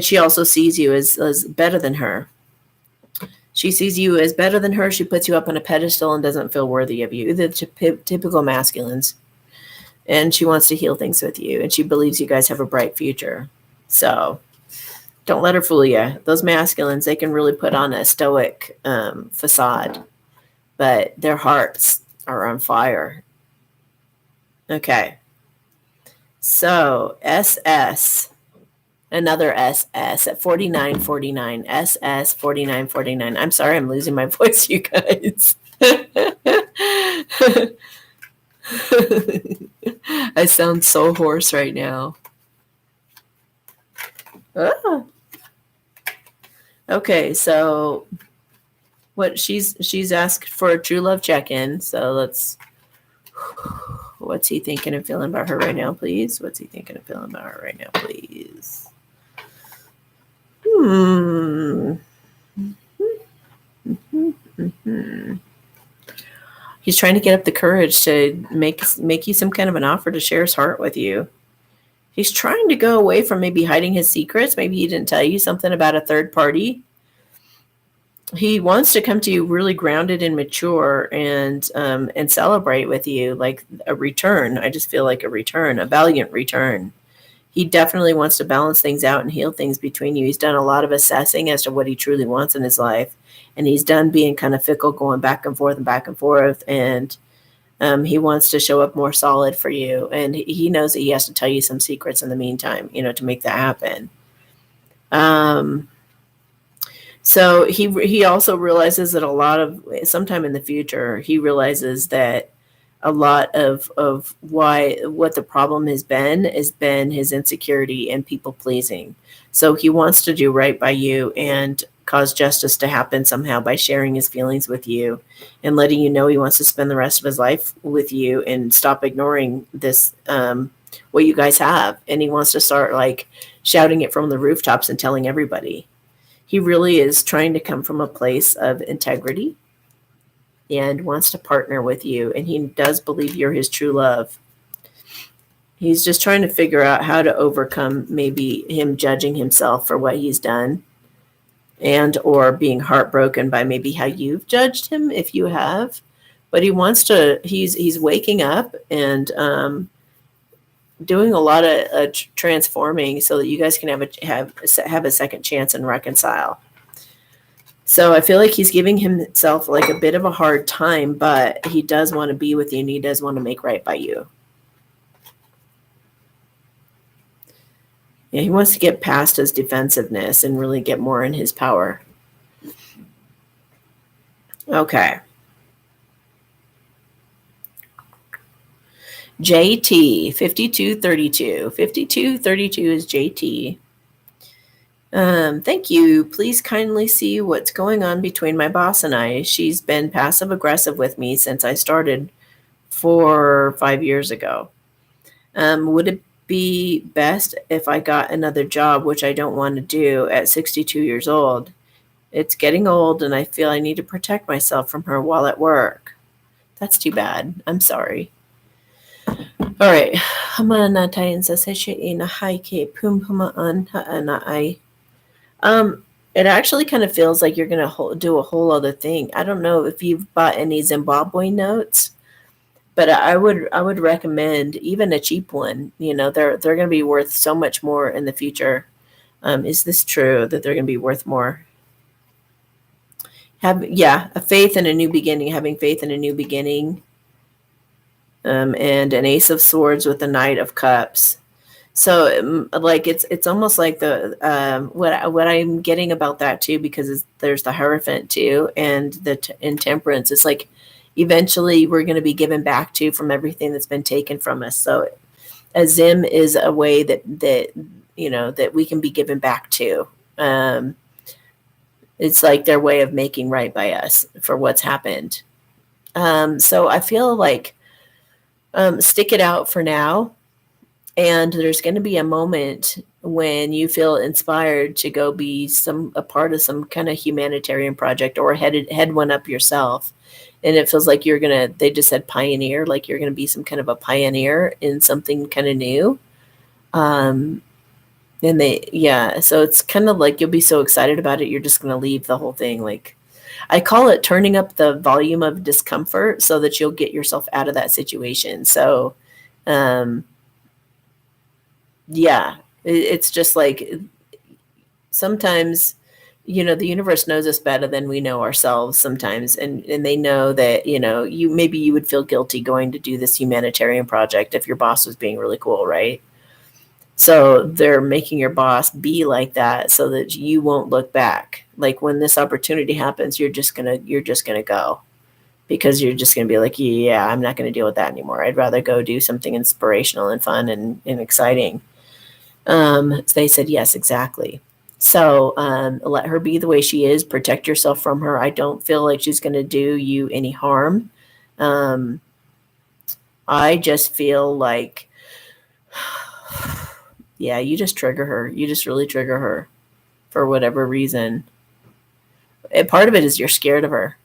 she also sees you as better than her. She sees you as better than her. She puts you up on a pedestal and doesn't feel worthy of you. The typical masculines. And she wants to heal things with you. And she believes you guys have a bright future. So don't let her fool you. Those masculines, they can really put on a stoic facade. But their hearts are on fire. Okay. So SS. Another SS at 4949. SS 4949. I'm sorry, I'm losing my voice, you guys. I sound so hoarse right now. Ah. Okay, so what she's asked for a true love check-in. So let's. What's he thinking and feeling about her right now, please? What's he thinking and feeling about her right now, please? He's trying to get up the courage to make you some kind of an offer to share his heart with you. He's trying to go away from maybe hiding his secrets. Maybe he didn't tell you something about a third party. He wants to come to you really grounded and mature and celebrate with you, like a return. I just feel like a return, a valiant return. He definitely wants to balance things out and heal things between you. He's done a lot of assessing as to what he truly wants in his life. And he's done being kind of fickle, going back and forth and back and forth. And he wants to show up more solid for you. And he knows that he has to tell you some secrets in the meantime, to make that happen. So he also realizes that sometime in the future, he realizes that a lot of what the problem has been his insecurity and people pleasing. So he wants to do right by you and cause justice to happen somehow by sharing his feelings with you and letting you know he wants to spend the rest of his life with you and stop ignoring this, what you guys have. And he wants to start like shouting it from the rooftops and telling everybody. He really is trying to come from a place of integrity and wants to partner with you. And he does believe you're his true love. He's just trying to figure out how to overcome maybe him judging himself for what he's done and or being heartbroken by maybe how you've judged him if you have. But he's waking up and doing a lot of transforming so that you guys can have a second chance and reconcile. So I feel like he's giving himself like a bit of a hard time, but he does want to be with you and he does want to make right by you. Yeah, he wants to get past his defensiveness and really get more in his power. Okay. JT, 5232. 5232 is JT. Thank you. Please kindly see what's going on between my boss and I. She's been passive aggressive with me since I started 4 or 5 years ago. Would it be best if I got another job, which I don't want to do at 62 years old? It's getting old and I feel I need to protect myself from her while at work. That's too bad. I'm sorry. All right. It actually kind of feels like you're going to do a whole other thing. I don't know if you've bought any Zimbabwe notes, but I would recommend even a cheap one. They're going to be worth so much more in the future. Is this true that they're going to be worth more? A faith in a new beginning, having faith in a new beginning. And an Ace of Swords with the Knight of Cups. So like it's almost like the what I'm getting about that too, because there's the Hierophant too, and the Intemperance. It's like eventually we're going to be given back to from everything that's been taken from us. So a Zim is a way that we can be given back to. It's like their way of making right by us for what's happened. So I feel like stick it out for now. And there's going to be a moment when you feel inspired to go be a part of some kind of humanitarian project or head one up yourself. And it feels like they just said pioneer, like you're going to be some kind of a pioneer in something kind of new. So it's kind of like you'll be so excited about it, you're just going to leave the whole thing. Like I call it turning up the volume of discomfort so that you'll get yourself out of that situation. So, it's just like sometimes, the universe knows us better than we know ourselves sometimes. And they know that, you would feel guilty going to do this humanitarian project if your boss was being really cool, right? So they're making your boss be like that so that you won't look back. Like when this opportunity happens, you're just gonna go, because you're just gonna be like, yeah, I'm not gonna deal with that anymore. I'd rather go do something inspirational and fun and exciting. They said yes, exactly. So let her be the way she is. Protect yourself from her. I don't feel like she's gonna do you any harm. I just feel like, yeah, you just trigger her. You just really trigger her for whatever reason. And part of it is you're scared of her.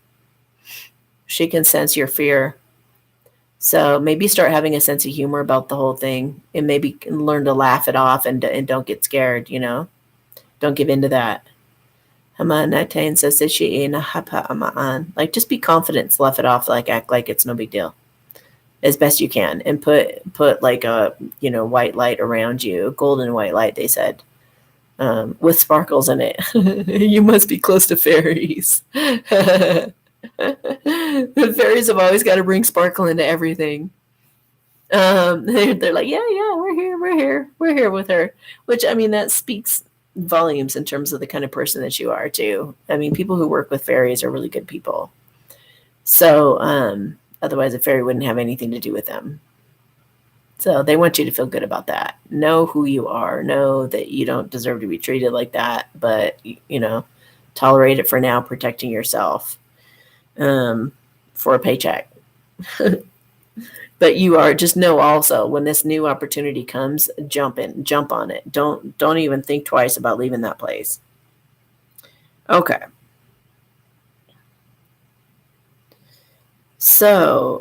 She can sense your fear. So maybe start having a sense of humor about the whole thing, and maybe learn to laugh it off and don't get scared, Don't give in to that. Like, just be confident, laugh it off, like act like it's no big deal as best you can, and put like a white light around you, golden white light, they said, with sparkles in it. You must be close to fairies. The fairies have always got to bring sparkle into everything. They're like, yeah, we're here with her. Which, I mean, that speaks volumes in terms of the kind of person that you are too. I mean, people who work with fairies are really good people. So, otherwise a fairy wouldn't have anything to do with them. So they want you to feel good about that. Know who you are. Know that you don't deserve to be treated like that, but, tolerate it for now, protecting yourself for a paycheck. But you are, just know also, when this new opportunity comes, jump on it. Don't even think twice about leaving that place. Okay. So,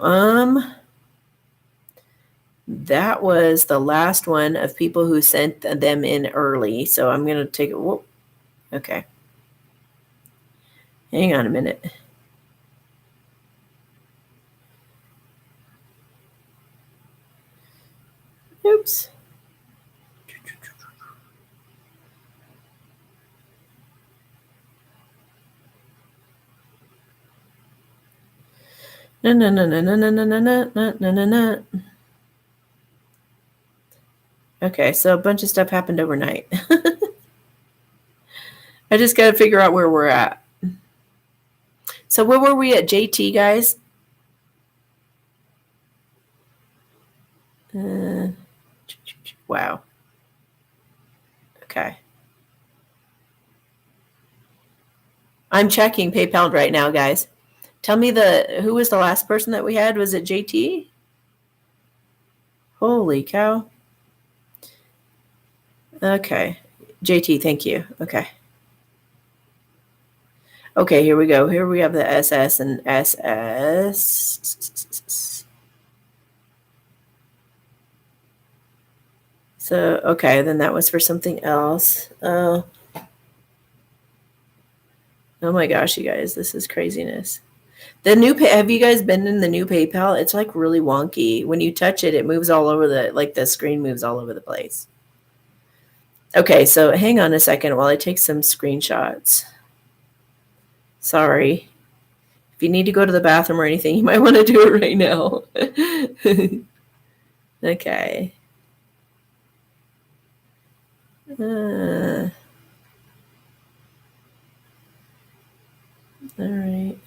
that was the last one of people who sent them in early. So I'm going to take it. Whoa. Okay. Hang on a minute. Oops. No. Okay, so a bunch of stuff happened overnight. I just got to figure out where we're at. So where were we at, JT, guys? Wow. Okay. I'm checking PayPal right now, guys. Tell me who was the last person that we had? Was it JT? Holy cow. Okay. JT, thank you. Okay. Okay, here we go. Here we have the SS and SS. So, okay, then that was for something else. Oh my gosh, you guys, this is craziness. The new have you guys been in the new PayPal? It's like really wonky. When you touch it, it moves all over the screen moves all over the place. Okay, so hang on a second while I take some screenshots. Sorry. If you need to go to the bathroom or anything, you might want to do it right now. Okay. All right.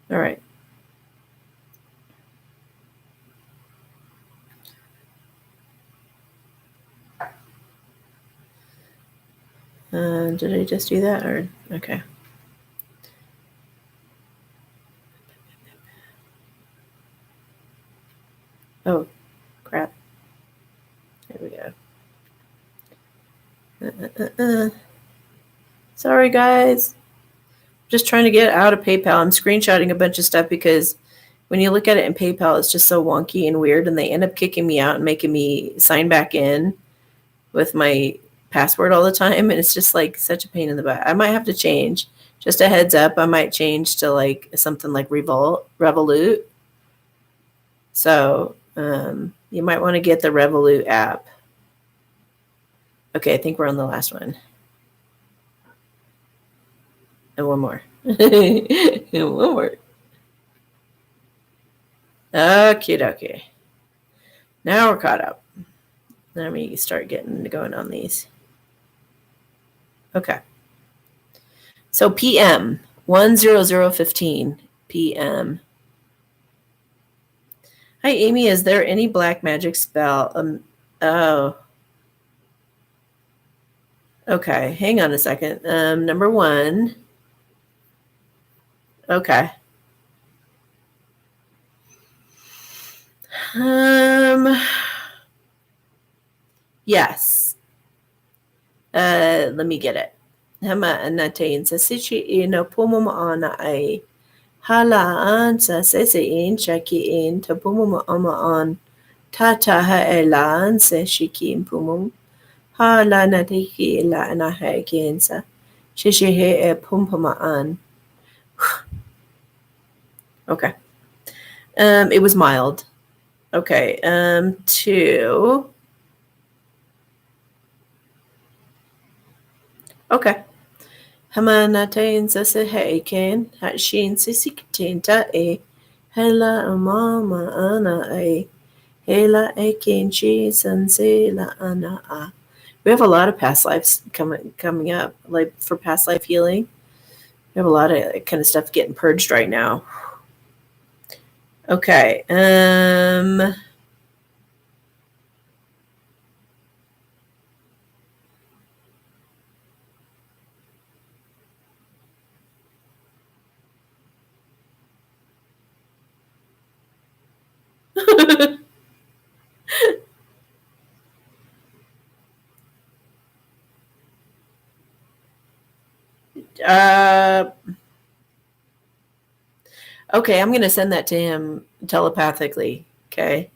All right. Did I just do that? Or okay. Oh, crap. There we go. Sorry, guys. Just trying to get out of PayPal. I'm screenshotting a bunch of stuff because when you look at it in PayPal, it's just so wonky and weird, and they end up kicking me out and making me sign back in with my password all the time, and it's just like such a pain in the butt. I might have to change Just a heads up, I might change to like something like Revolut. So you might want to get the Revolut app. Okay, I think we're on the last one. And one more. And one more. Okay. Now we're caught up. Let me start getting going on these. Okay. So PM 10015 PM. Hi Amy, is there any black magic spell? Oh. Okay, hang on a second. Number one. Okay. Yes. Let me get it. Hama anatain sa sichi ina pumuma ana ai. Hala an sa sese in chaki in ta pumuma ama on. Tata ha elan se shikin pumum. Hala na tiki ila ana ha ekensa. Shishi he e pumpama an. Okay. It was mild. Okay. Two. Okay. Hamanatain sa se heiken hatshin sisiktinta e hela mama ana e hela eken chi sansela ana a. We have a lot of past lives coming up, like for past life healing. We have a lot of kind of stuff getting purged right now. Okay. Okay, I'm going to send that to him telepathically. Okay.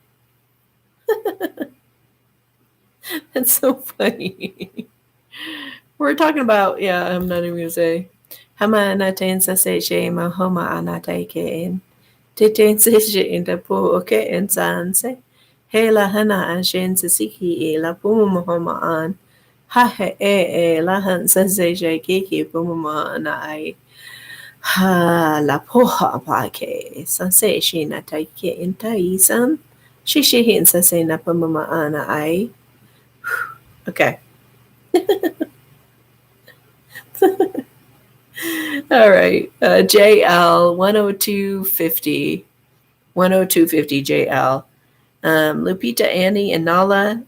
That's so funny. We're talking about, yeah, I'm not even going to say. Hama anatain sa se she mahoma anatai kein. Titain se she in the po okay and sanse. Hela hana an shen sa siki e la puma mahoma an. Ha he e la han sa se she kiki puma ma ana ai. Ha la poha pa ke. Sa se she na tai ke in tai san. She hin sa se na puma ma ana ai. Okay. All right. JL 10250. 10250 JL. Lupita, Annie, and Nala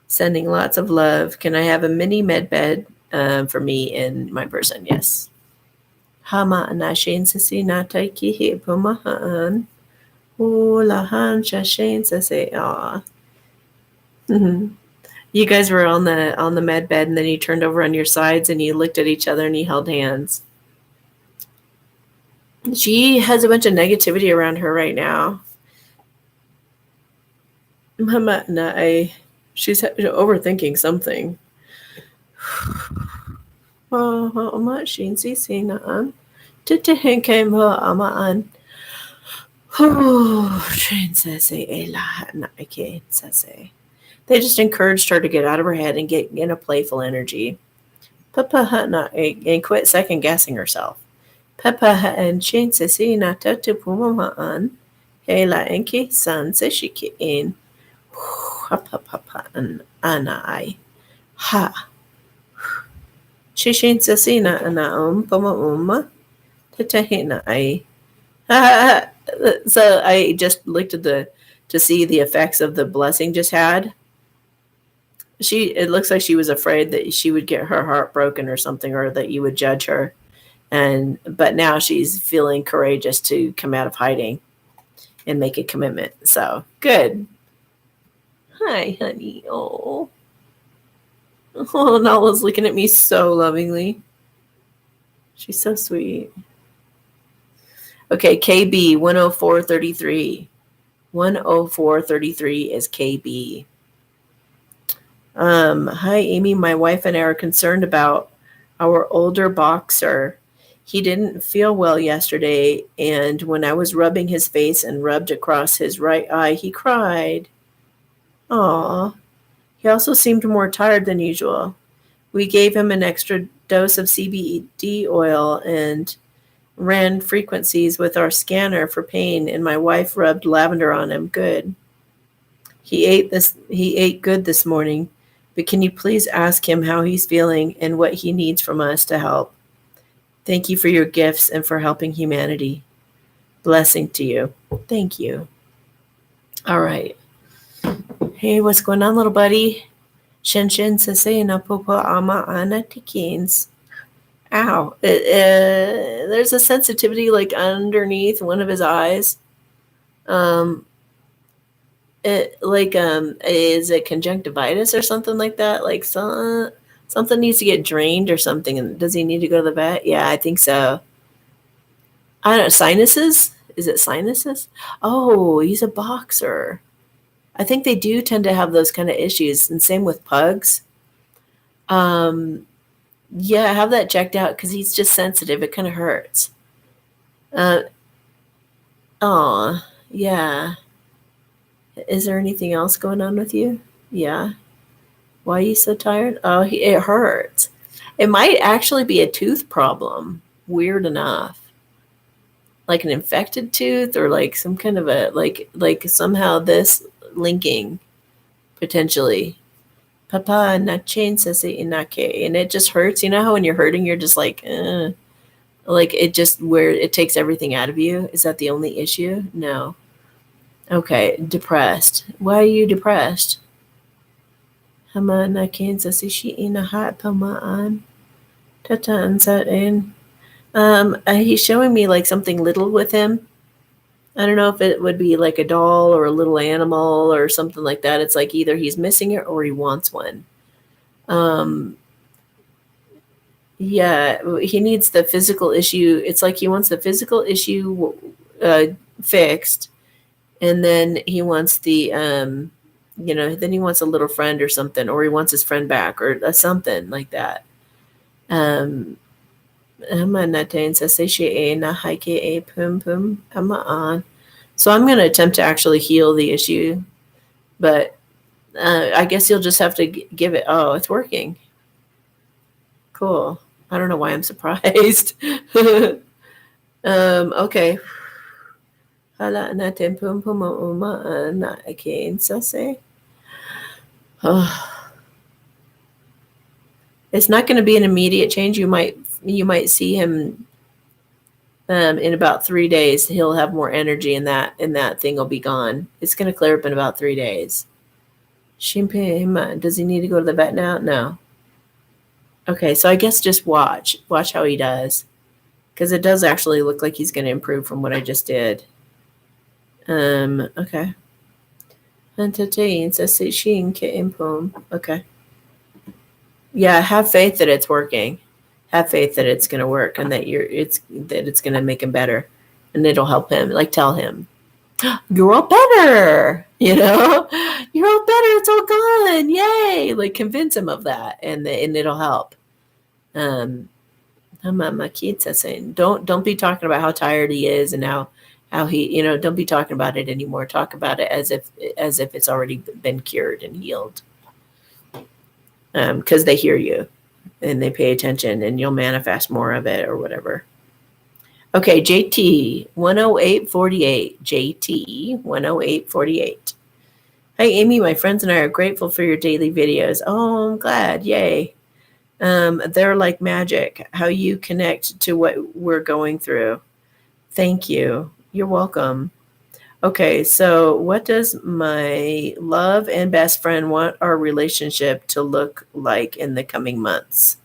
sending lots of love. Can I have a mini med bed for me and my person? Yes. Hama anashin sasi natai kihi pumahan. Ulahan shashin sasi. Aw. You guys were on the med bed, and then you turned over on your sides and you looked at each other and you held hands. She has a bunch of negativity around her right now. She's overthinking something. They just encouraged her to get out of her head and get in a playful energy. And quit second guessing herself. Papa and Chinsesi Natatu Pumamaan, Hela Enki San Seshiki in Papa and Anai. Ha. Shishin Sasina Anaum Puma Tetahina I. So I just looked at to see the effects of the blessing just had. It looks like she was afraid that she would get her heart broken or something, or that you would judge her. But now she's feeling courageous to come out of hiding and make a commitment. So good. Hi, honey. Oh, Nala's looking at me so lovingly. She's so sweet. Okay, KB 10433. 10433 is KB. Hi, Amy. My wife and I are concerned about our older boxer. He didn't feel well yesterday, and when I was rubbing his face and rubbed across his right eye, he cried. Aw. He also seemed more tired than usual. We gave him an extra dose of CBD oil and ran frequencies with our scanner for pain, and my wife rubbed lavender on him. Good. He ate good this morning, but can you please ask him how he's feeling and what he needs from us to help? Thank you for your gifts and for helping humanity. Blessing to you. Thank you. All right. Hey, what's going on, little buddy? Shin shin sase na popo ama ana tikins. Ow. There's a sensitivity like underneath one of his eyes. Is it conjunctivitis or something like that? Like something needs to get drained or something. And does he need to go to the vet? Yeah, I think so. I don't know. Sinuses? Is it sinuses? Oh, he's a boxer. I think they do tend to have those kind of issues, and same with pugs. Yeah, have that checked out because he's just sensitive. It kind of hurts. Yeah. Is there anything else going on with you? Yeah. Why are you so tired? Oh, it hurts. It might actually be a tooth problem. Weird enough. Like an infected tooth or like some kind of a, like somehow this linking potentially. Papa na chain says inake. And it just hurts. You know how when you're hurting, you're just like it just where it takes everything out of you. Is that the only issue? No. Okay, depressed. Why are you depressed? Hama na Kansas shi ina hat pamaan. Tatan sat in. He's showing me like something little with him. I don't know if it would be like a doll or a little animal or something like that. It's like either he's missing it or he wants one. Yeah, he needs the physical issue. It's like he wants the physical issue fixed. And then he wants then he wants a little friend or something, or he wants his friend back or something like that. So I'm going to attempt to actually heal the issue, but I guess you'll just have to give it. Oh, it's working. Cool. I don't know why I'm surprised. Okay. Hala natin pum na again sase. It's not going to be an immediate change. You might see him in about 3 days. He'll have more energy, and that thing will be gone. It's going to clear up in about 3 days. Shimpe, does he need to go to the vet now? No. Okay, so I guess just watch how he does, because it does actually look like he's going to improve from what I just did. Okay. Okay. Yeah, have faith that it's working. Have faith that it's going to work and that it's going to make him better, and it'll help him. Like tell him, you're all better. You're all better. It's all gone. Yay! Like convince him of that, and it'll help. My kids are saying, don't be talking about how tired he is and how he, don't be talking about it anymore. Talk about it as if it's already been cured and healed. Because they hear you and they pay attention, and you'll manifest more of it or whatever. Okay, JT 10848. JT 10848. Hi, Amy. My friends and I are grateful for your daily videos. Oh, I'm glad. Yay. They're like magic. How you connect to what we're going through. Thank you. You're welcome. Okay, so what does my love and best friend want our relationship to look like in the coming months?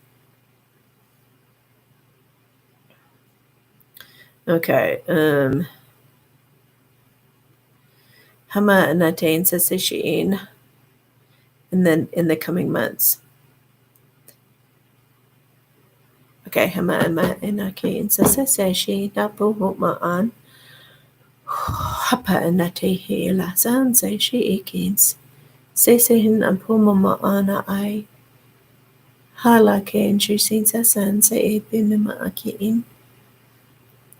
Okay. Hama natain sasishiin. And then in the coming months. Okay, hama inakin sasishiin napuhumaan. Hapa natehe la san say she ikins. Sesehin ampumama ana I. Hala ken she since a san say epimima akin.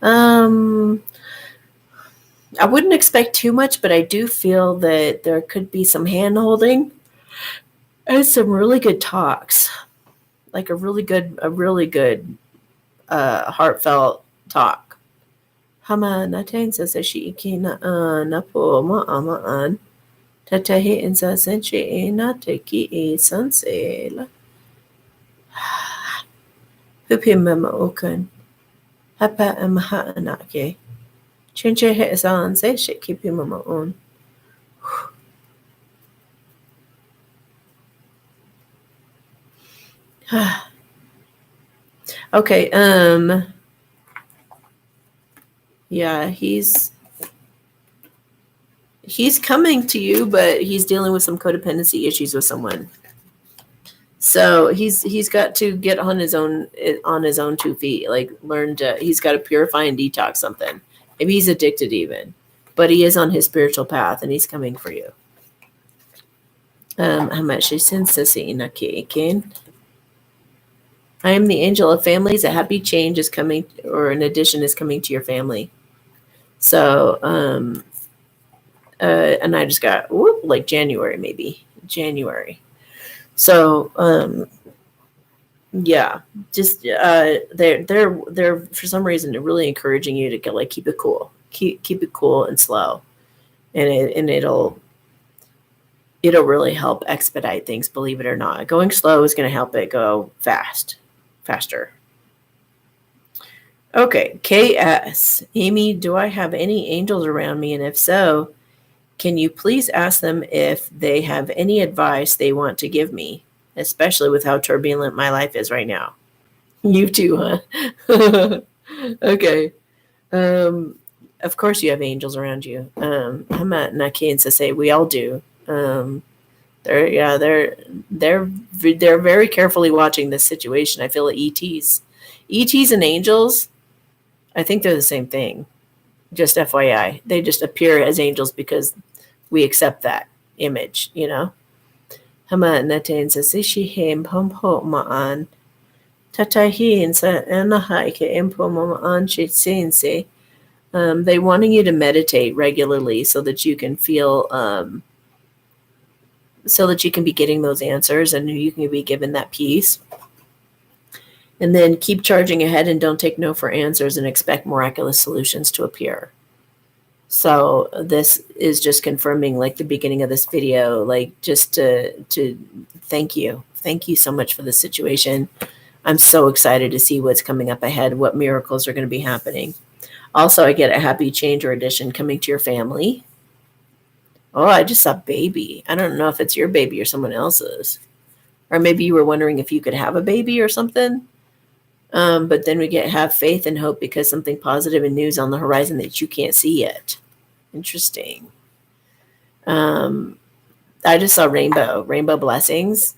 I wouldn't expect too much, but I do feel that there could be some hand holding and some really good talks, like a really good heartfelt talk. Hama natain sa shi ikina na po ma'amaan tatahiin sa senshi e na te ki e sansela. Hupimama okan. Hapa amaha anake. Chinche he san se shi kipimama on. Okay, yeah, he's coming to you, but he's dealing with some codependency issues with someone. So he's got to get on his own 2 feet, like he's got to purify and detox something. Maybe he's addicted even, but he is on his spiritual path and he's coming for you. I am the angel of families. A happy change is coming, or an addition is coming to your family. So, and I just got like January. So, yeah, just they're for some reason they're really encouraging you to like keep it cool, keep it cool and slow, and it'll really help expedite things. Believe it or not, going slow is going to help it go faster. Okay, KS. Amy, do I have any angels around me? And if so, can you please ask them if they have any advice they want to give me, especially with how turbulent my life is right now? You too, huh? Okay. Of course you have angels around you. Hama Nakin say we all do. They're very carefully watching this situation. I feel like ETs and angels, I think they're the same thing. Just FYI, they just appear as angels because we accept that image, you know. Hama natin sa sishihim pompo maan tatahin sa anahay ke impo maan chitsinse. They wanting you to meditate regularly so that you can feel so that you can be getting those answers and you can be given that peace. And then keep charging ahead and don't take no for answers and expect miraculous solutions to appear. So this is just confirming, like the beginning of this video, like just to thank you. Thank you so much for the situation. I'm so excited to see what's coming up ahead, what miracles are going to be happening. Also, I get a happy change or addition coming to your family. Oh, I just saw baby. I don't know if it's your baby or someone else's. Or maybe you were wondering if you could have a baby or something. But then we have faith and hope because something positive and news on the horizon that you can't see yet. Interesting. I just saw rainbow blessings.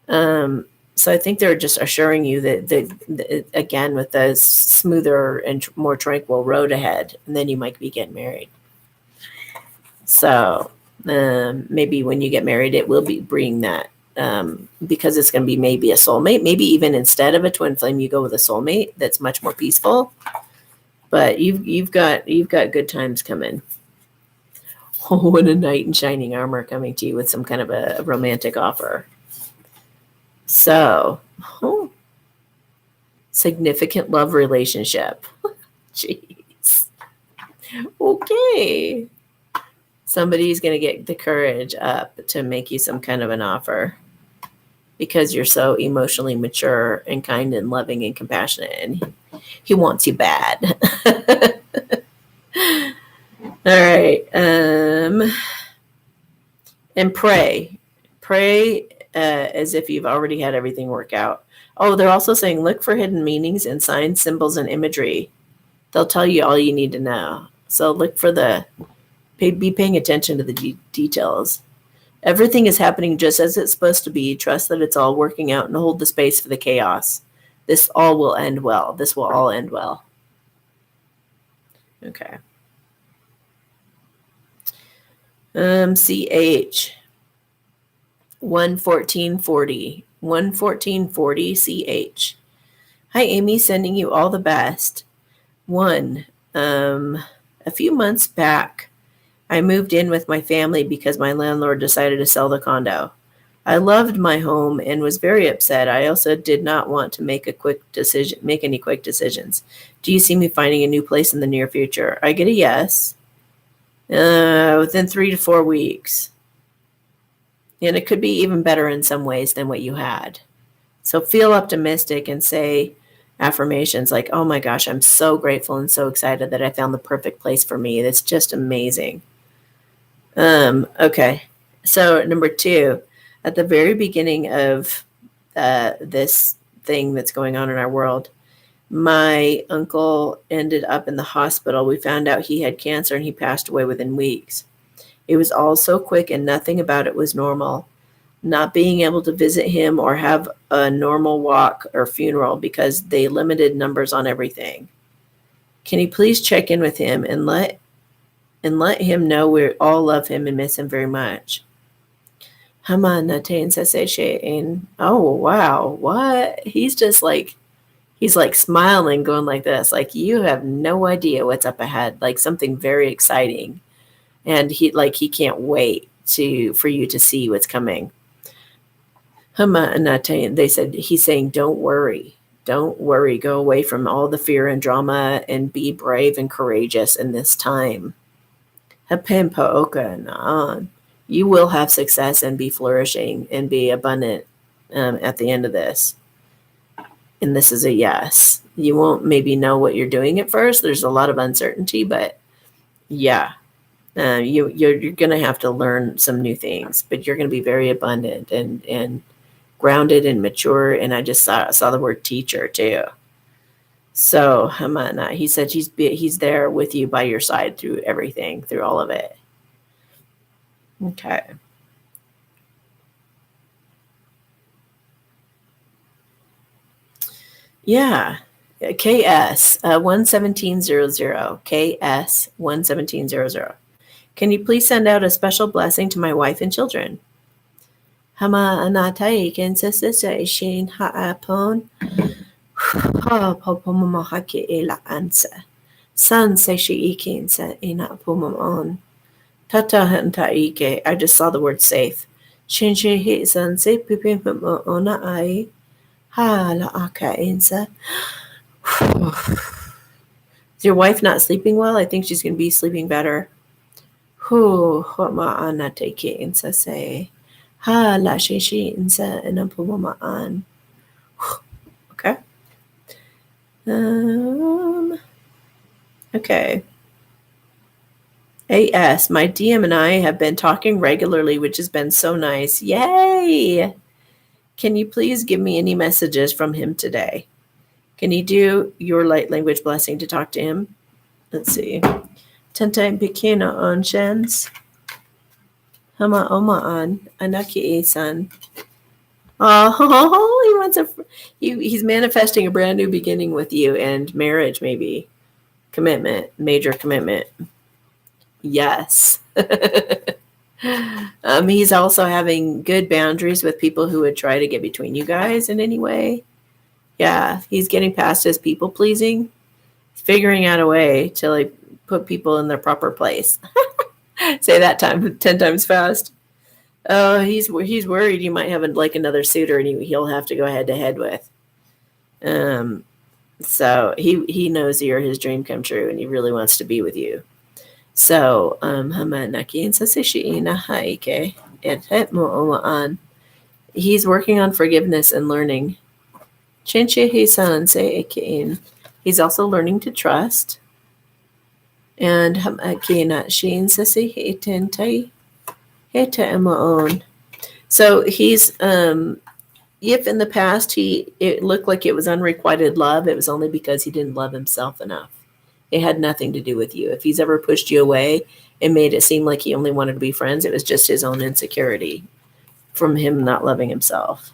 So I think they're just assuring you that again, with a smoother and more tranquil road ahead, and then you might be getting married. So maybe when you get married, it will be bringing that. Because it's going to be maybe a soulmate, maybe even instead of a twin flame, you go with a soulmate that's much more peaceful. But you've got good times coming. Oh, and a knight in shining armor coming to you with some kind of a romantic offer. So, significant love relationship. Jeez. Okay. Somebody's going to get the courage up to make you some kind of an offer because you're so emotionally mature and kind and loving and compassionate, and he wants you bad. All right. And pray as if you've already had everything work out. Oh, they're also saying look for hidden meanings in signs, symbols, and imagery. They'll tell you all you need to know. So look for be paying attention to the details. Everything is happening just as it's supposed to be. Trust that it's all working out and hold the space for the chaos. This all will end well. This will all end well. Okay. CH 11440 11440 CH. Hi, Amy, sending you all the best. One, a few months back, I moved in with my family because my landlord decided to sell the condo. I loved my home and was very upset. I also did not want to make any quick decisions. Do you see me finding a new place in the near future? I get a yes. Within 3 to 4 weeks. And it could be even better in some ways than what you had. So feel optimistic and say affirmations like, oh my gosh, I'm so grateful and so excited that I found the perfect place for me. That's just amazing. Okay. So number 2, at the very beginning of this thing that's going on in our world, my uncle ended up in the hospital. We found out he had cancer and he passed away within weeks. It was all so quick and nothing about it was normal. Not being able to visit him or have a normal walk or funeral because they limited numbers on everything. Can you please check in with him and let him know we all love him and miss him very much? Oh wow, what? He's like smiling, going like this, like you have no idea what's up ahead, like something very exciting. And he can't wait for you to see what's coming. They said he's saying, don't worry. Don't worry. Go away from all the fear and drama and be brave and courageous in this time. You will have success and be flourishing and be abundant at the end of this. And this is a yes. You won't maybe know what you're doing at first. There's a lot of uncertainty, but yeah, you're going to have to learn some new things, but you're going to be very abundant and grounded and mature. And I just saw the word teacher too. So he said he's there with you by your side through everything, through all of it. Okay. Yeah. KS 11700. KS 11700. Can you please send out a special blessing to my wife and children? Hama anatai kensasisa ishin ha'apon. Ha popomahaki ela ansa. San seshi ikinsa ina pomamon. Tata hantaike. I just saw the word safe. Shinshi he san se pipin ona ai. Ha la aka insa. Is your wife not sleeping well? I think she's going to be sleeping better. Hu homa anateke insa say. Ha la shishi insa inapumaan. Okay. Okay. AS, my DM and I have been talking regularly, which has been so nice. Yay! Can you please give me any messages from him today? Can you do your light language blessing to talk to him? Let's see. Tantang Pikina on Shens. Hama Oma on Anaki E-san. Oh, he wants he's manifesting a brand new beginning with you and marriage, maybe. Commitment, major commitment. Yes. He's also having good boundaries with people who would try to get between you guys in any way. Yeah, he's getting past his people pleasing, figuring out a way to like put people in their proper place. Say that 10 times fast. Oh, he's worried you might have another suitor and he'll have to go head to head with. So he knows you're his dream come true and he really wants to be with you. So, he's working on forgiveness and learning. He's also learning to trust. And so he's if in the past it looked like it was unrequited love, it was only because he didn't love himself enough. It had nothing to do with you. If he's ever pushed you away and made it seem like he only wanted to be friends, it was just his own insecurity from him not loving himself.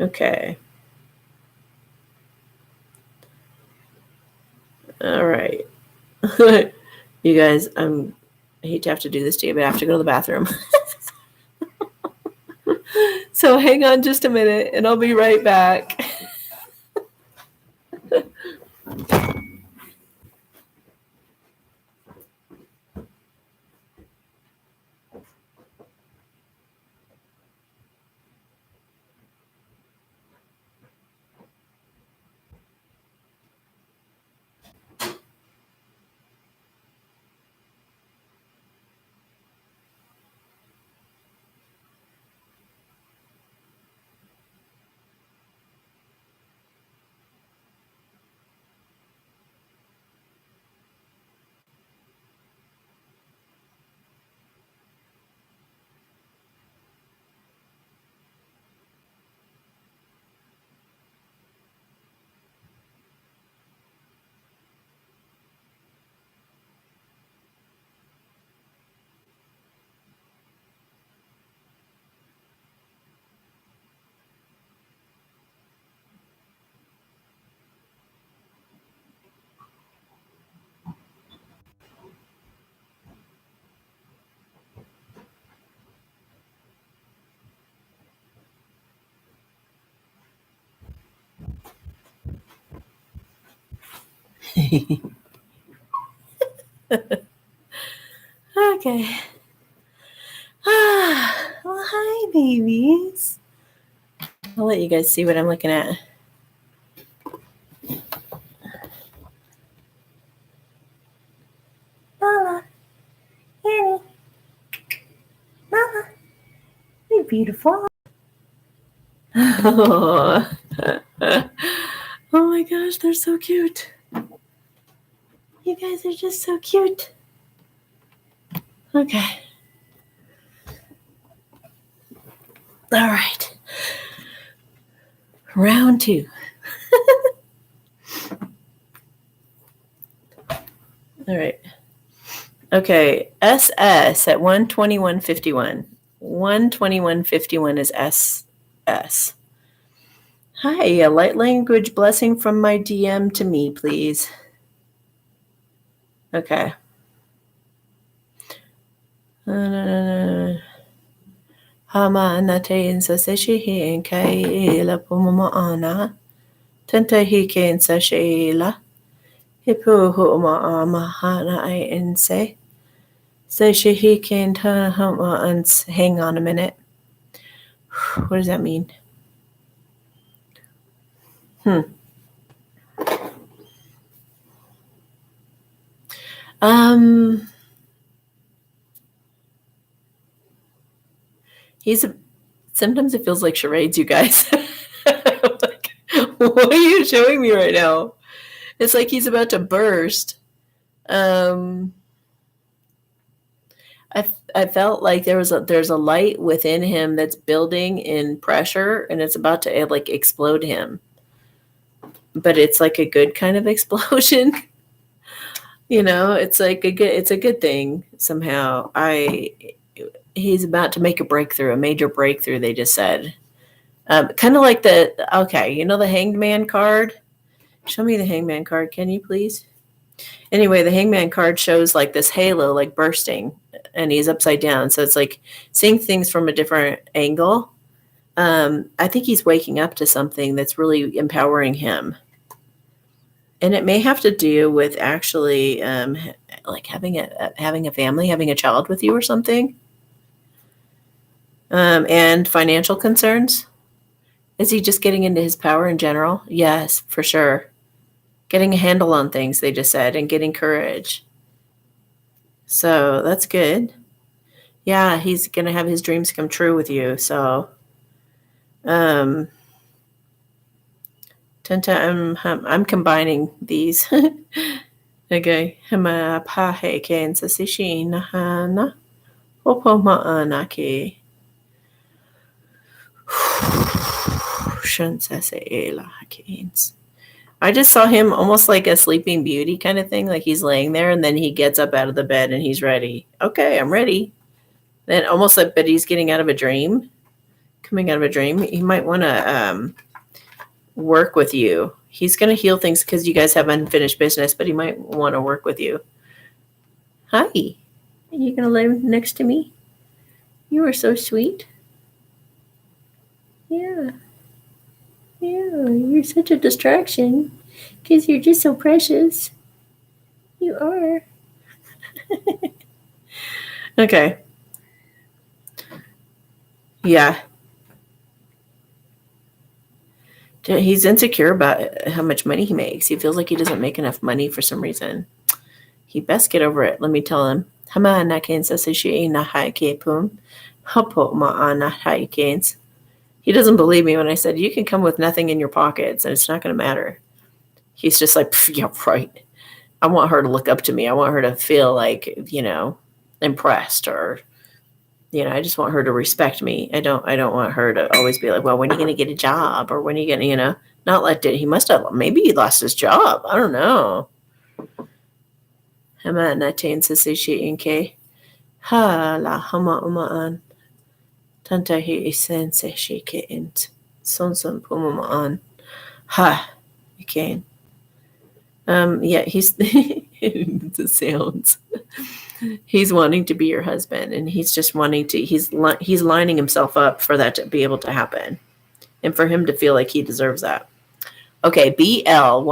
Okay. All right. You guys, I hate to have to do this to you, but I have to go to the bathroom. So hang on just a minute and I'll be right back. Okay. Well, hi, babies. I'll let you guys see what I'm looking at. Mama, Annie, Mama, you're beautiful. Oh. Oh my gosh, they're so cute. You guys are just so cute. Okay. All right. Round 2. All right. Okay. SS at 121.51. 121.51 is SS. Hi, a light language blessing from my DM to me, please. Okay. Hama natein sa seshihin kai la pumana. Tenta hikin sa sheila. Hipu huma mahana I inse. Seshihin ta hama hang on a minute. What does that mean? Sometimes it feels like charades, you guys. Like, what are you showing me right now? It's like he's about to burst. I felt like there's a light within him that's building in pressure, and it's about to like explode him. But it's like a good kind of explosion. It's like it's a good thing somehow. He's about to make a major breakthrough. They just said, kind of like the Hanged Man card. Show me the Hanged Man card, can you please? Anyway, the Hanged Man card shows like this halo, like bursting, and he's upside down. So it's like seeing things from a different angle. I think he's waking up to something that's really empowering him. And it may have to do with actually like having a family, having a child with you or something. And financial concerns. Is he just getting into his power in general? Yes, for sure. Getting a handle on things, they just said, and getting courage. So that's good. Yeah, he's going to have his dreams come true with you. So, I'm combining these. Okay. Hama pahe ken sasishi nahana. Opo ma'anaki. I just saw him almost like a Sleeping Beauty kind of thing. Like he's laying there and then he gets up out of the bed and he's ready. Okay, I'm ready. Then almost like, but he's getting out of a dream. Coming out of a dream. He might want to work with you. He's going to heal things because you guys have unfinished business, but he might want to work with you. Hi. Are you going to lay next to me? You are so sweet. Yeah. Yeah, you're such a distraction. Because you're just so precious. You are. Okay. Yeah. He's insecure about how much money he makes. He feels like he doesn't make enough money for some reason. He best get over it. Let me tell him. Hama na kensa sishi na haike pum. Hapo ma'ana haikens. He doesn't believe me when I said you can come with nothing in your pockets and it's not going to matter. He's just like, yeah, right. I want her to look up to me. I want her to feel like, impressed, or, I just want her to respect me. I don't want her to always be like, well, when are you going to get a job? Or when are you going to, not let it. He must have, maybe he lost his job. I don't know. Hama natain sasishi inke. Ha la hama umaan. Tanta hi isen seshi ke int. Sonson pumamaan. Ha. You can. Yeah, he's the sounds. He's wanting to be your husband, and he's just wanting to. He's lining himself up for that to be able to happen, and for him to feel like he deserves that. Okay, BL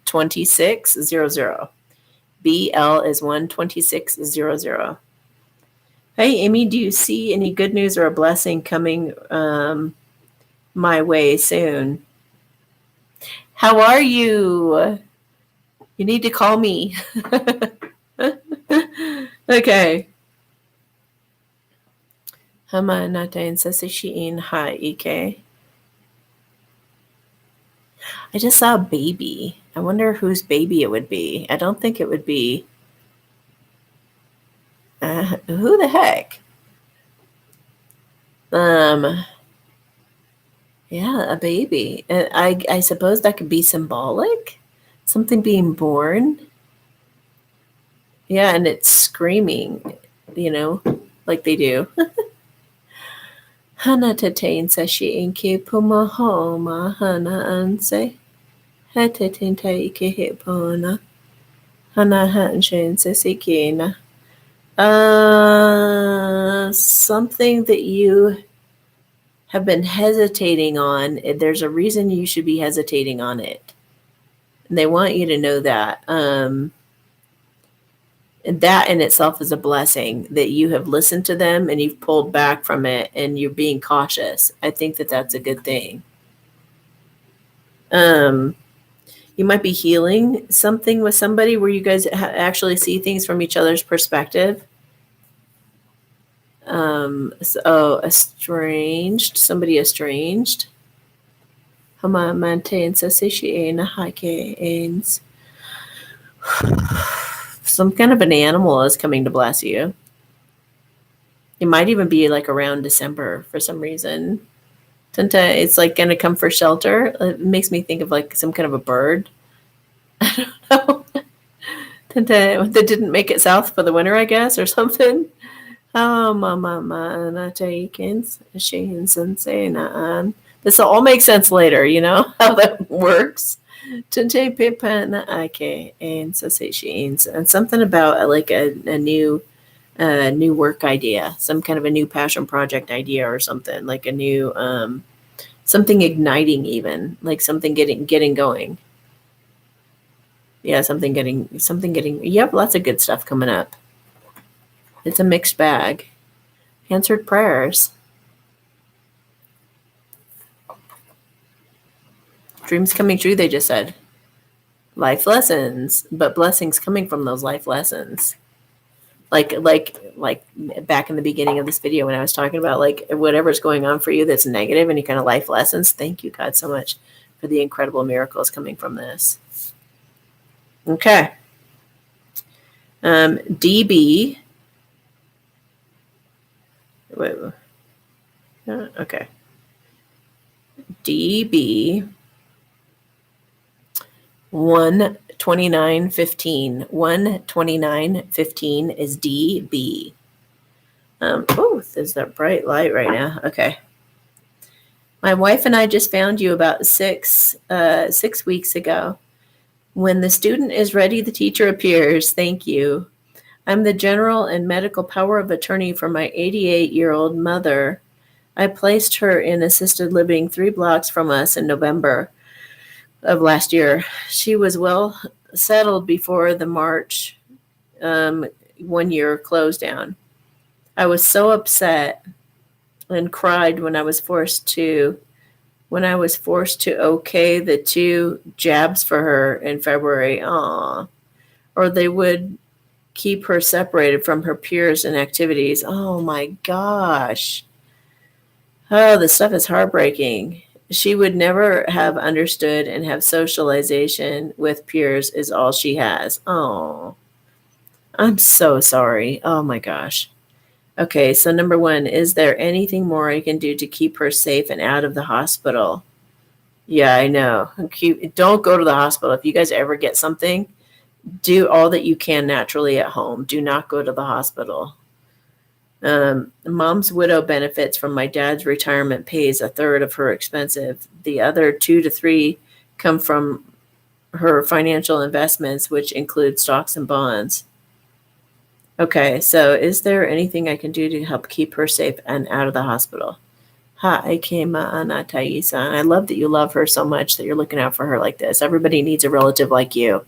12600. BL is 12600. Hey, Amy, do you see any good news or a blessing coming my way soon? How are you? You need to call me. Okay. Hama natain sasishiin ha ike. I just saw a baby. I wonder whose baby it would be. I don't think it would be. Who the heck? Yeah, a baby. I suppose that could be symbolic. Something being born. Yeah, and it's screaming, like they do. Hana tatain sashi inke puma homa hana anse. Hatatin taike hipona. Hana hanshin sasikina. Something that you have been hesitating on. There's a reason you should be hesitating on it. And they want you to know that. And that in itself is a blessing, that you have listened to them and you've pulled back from it and you're being cautious. I think that that's a good thing. You might be healing something with somebody where you guys actually see things from each other's perspective. So estranged, somebody estranged. Hama maintain sasishiena hike. Some kind of an animal is coming to bless you. It might even be like around December for some reason. It's like going to come for shelter. It makes me think of like some kind of a bird. I don't know. That didn't make it south for the winter, I guess, or something. Oh, mama, this will all make sense later, how that works. And something about like a new work idea, some kind of a new passion project idea or something, like a new something igniting, even like something getting going. Yeah, something getting. Yep, lots of good stuff coming up. It's a mixed bag. Answered prayers. Dreams coming true, they just said. Life lessons, but blessings coming from those life lessons. Like back in the beginning of this video when I was talking about like whatever's going on for you that's negative, any kind of life lessons. Thank you, God, so much for the incredible miracles coming from this. Okay. DB. Wait. Okay. DB 12915. 12915 is DB. There's that bright light right now. Okay. My wife and I just found you about 6 weeks ago. When the student is ready, the teacher appears. Thank you. I'm the general and medical power of attorney for my 88-year-old mother. I placed her in assisted living 3 blocks from us in November. of last year. She was well settled before the March 1 year close down. I was so upset and cried when I was forced to okay the 2 jabs for her in February. Aw. Or they would keep her separated from her peers and activities. Oh my gosh. Oh, this stuff is heartbreaking. She would never have understood, and have socialization with peers is all she has. Oh, I'm so sorry. Oh my gosh. Okay, so number one, is there anything more I can do to keep her safe and out of the hospital? Yeah, I know. Don't go to the hospital. If you guys ever get something, do all that you can naturally at home. Do not go to the hospital. Mom's widow benefits from my dad's retirement pays a third of her expenses. The other 2 to 3 come from her financial investments, which include stocks and bonds. Okay, so is there anything I can do to help keep her safe and out of the hospital? Hi, Kema Ana Taisa. I love that you love her so much that you're looking out for her like this. Everybody needs a relative like you.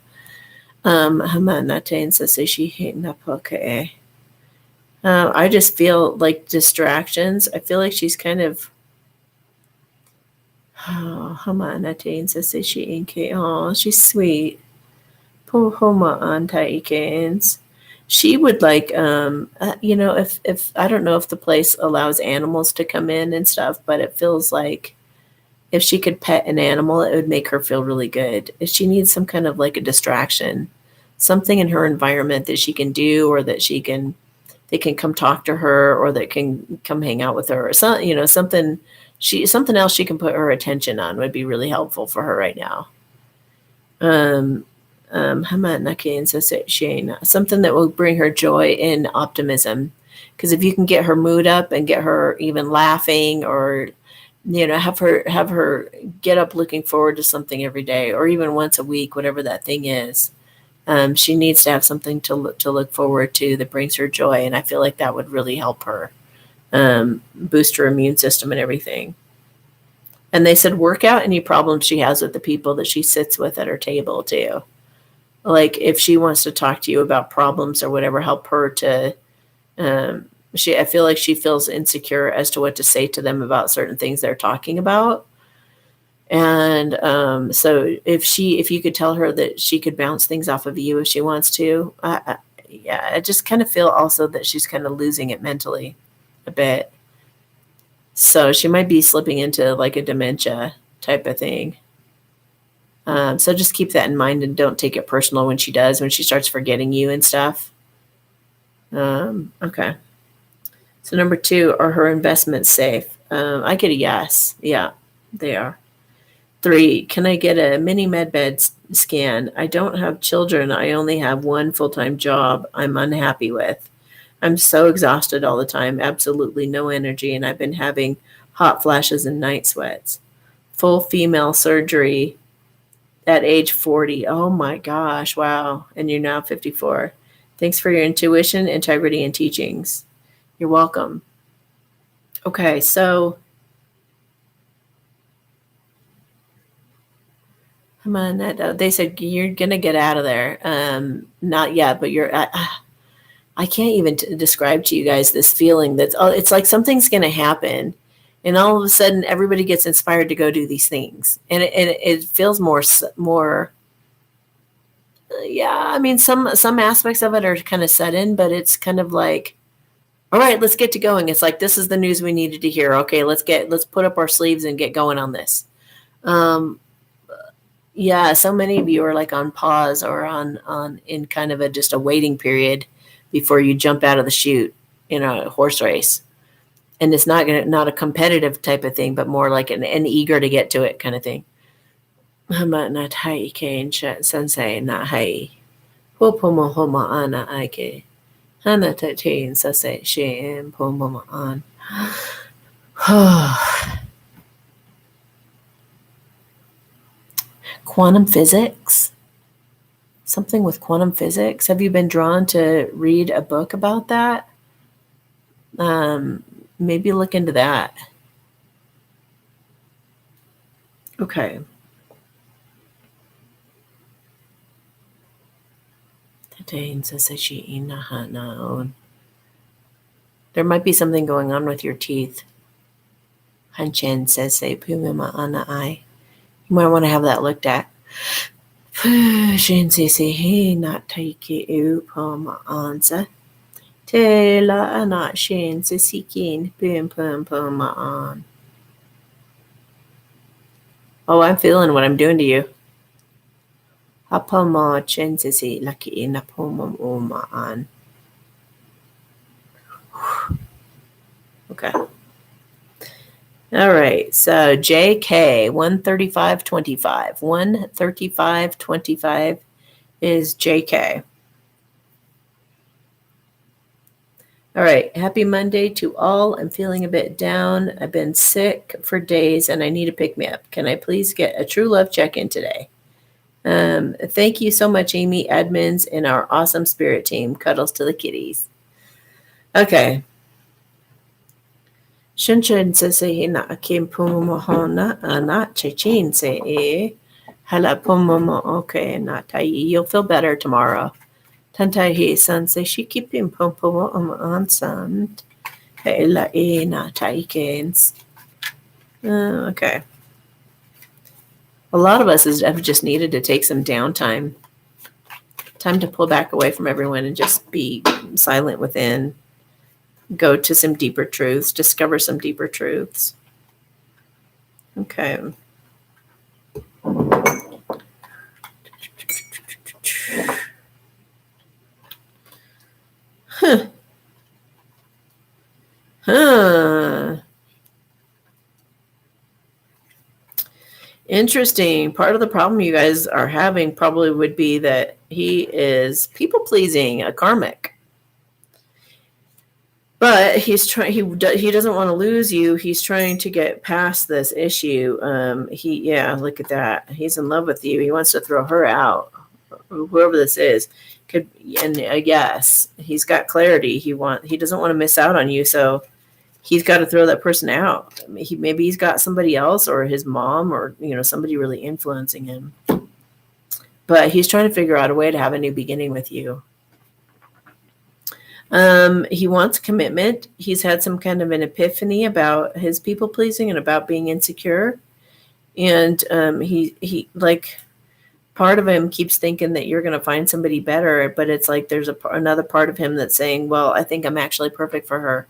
I just feel like distractions. I feel like she's kind of. Oh, she's sweet. She would like, if I don't know if the place allows animals to come in and stuff, but it feels like if she could pet an animal, it would make her feel really good. If she needs some kind of like a distraction, something in her environment that she can do, or that they can come talk to her, or that can come hang out with her, or something else she can put her attention on would be really helpful for her right now. Something that will bring her joy and optimism. Because if you can get her mood up and get her even laughing, or have her get up looking forward to something every day, or even once a week, whatever that thing is. She needs to have something to look forward to that brings her joy, and I feel like that would really help her boost her immune system and everything. And they said work out any problems she has with the people that she sits with at her table too. Like if she wants to talk to you about problems or whatever, help her to. I feel like she feels insecure as to what to say to them about certain things they're talking about. And so if you could tell her that she could bounce things off of you if she wants to, I just kind of feel also that she's kind of losing it mentally a bit. So she might be slipping into like a dementia type of thing. So just keep that in mind and don't take it personal when she starts forgetting you and stuff. Okay. So number 2, are her investments safe? I get a yes. Yeah, they are. 3, can I get a mini medbed scan? I don't have children. I only have one full-time job I'm unhappy with. I'm so exhausted all the time. Absolutely no energy. And I've been having hot flashes and night sweats. Full female surgery at age 40. Oh my gosh. Wow. And you're now 54. Thanks for your intuition, integrity, and teachings. You're welcome. Okay, so come on, they said you're gonna get out of there. Not yet, but I can't even describe to you guys this feeling it's like something's gonna happen, and all of a sudden everybody gets inspired to go do these things, and it feels more. Yeah, I mean some aspects of it are kind of sudden, but it's kind of like, all right, let's get to going. It's like this is the news we needed to hear. Okay, let's put up our sleeves and get going on this. Yeah, so many of you are like on pause or on in kind of just a waiting period before you jump out of the chute in a horse race. And it's not a competitive type of thing, but more like an eager to get to it kind of thing. Hama na tai ke sensei na hai. Hopomo homa ana aike. Hana tatain sase shin pomoma an. Quantum physics? Something with quantum physics? Have you been drawn to read a book about that? Maybe look into that. Okay. There might be something going on with your teeth. Hanchen says say pumima ana ai. You might want to have that looked at. Shin says he not take it puma answer. Tela ana shin says seeking pum pum puma on. Oh, I'm feeling what I'm doing to you. Hapama chen says he lucky in a puma uma on. Okay. All right. So JK 135.25. 135.25 is JK. All right. Happy Monday to all. I'm feeling a bit down. I've been sick for days and I need a pick me up. Can I please get a true love check-in today? Thank you so much, Amy Edmonds and our awesome spirit team. Cuddles to the kitties. Okay. Shinshin says na akim pumahona na chechin say hala pumama okay na tai. You'll feel better tomorrow. Tantai he san say she keep him pumpama ansand. Hela na tai kens. Okay. A lot of us have just needed to take some downtime. Time to pull back away from everyone and just be silent within. Go to some deeper truths, discover some deeper truths. Okay. Huh. Interesting. Part of the problem you guys are having probably would be that he is people pleasing, a karmic. But he's trying. He doesn't want to lose you. He's trying to get past this issue. Look at that. He's in love with you. He wants to throw her out. Whoever this is could, and yes, he's got clarity. He doesn't want to miss out on you. So he's got to throw that person out. Maybe he's got somebody else or his mom or somebody really influencing him. But he's trying to figure out a way to have a new beginning with you. He wants commitment. He's had some kind of an epiphany about his people pleasing and about being insecure. And he like part of him keeps thinking that you're going to find somebody better, but it's like there's another part of him that's saying, well, I think I'm actually perfect for her.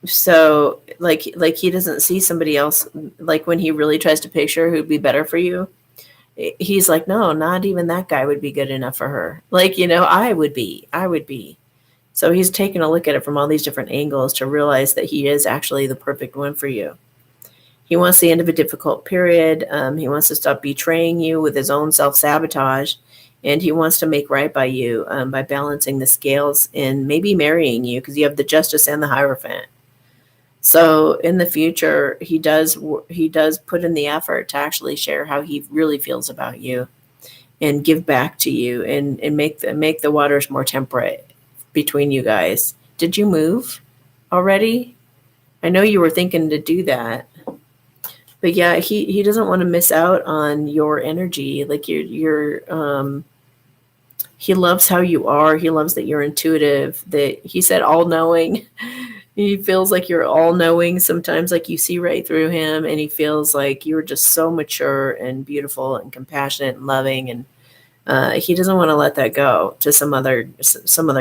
So like he doesn't see somebody else, like when he really tries to picture who'd be better for you. He's like, no, not even that guy would be good enough for her. Like, I would be. So he's taking a look at it from all these different angles to realize that he is actually the perfect one for you. He wants the end of a difficult period. He wants to stop betraying you with his own self-sabotage. And he wants to make right by you by balancing the scales and maybe marrying you because you have the Justice and the Hierophant. So in the future, he does put in the effort to actually share how he really feels about you and give back to you and make the waters more temperate between you guys. Did you move already? I know you were thinking to do that. But yeah, he doesn't want to miss out on your energy. Like you're he loves how you are. He loves that you're intuitive, that he said all-knowing. He feels like you're all-knowing sometimes, like you see right through him, and he feels like you're just so mature and beautiful and compassionate and loving, and he doesn't want to let that go to some other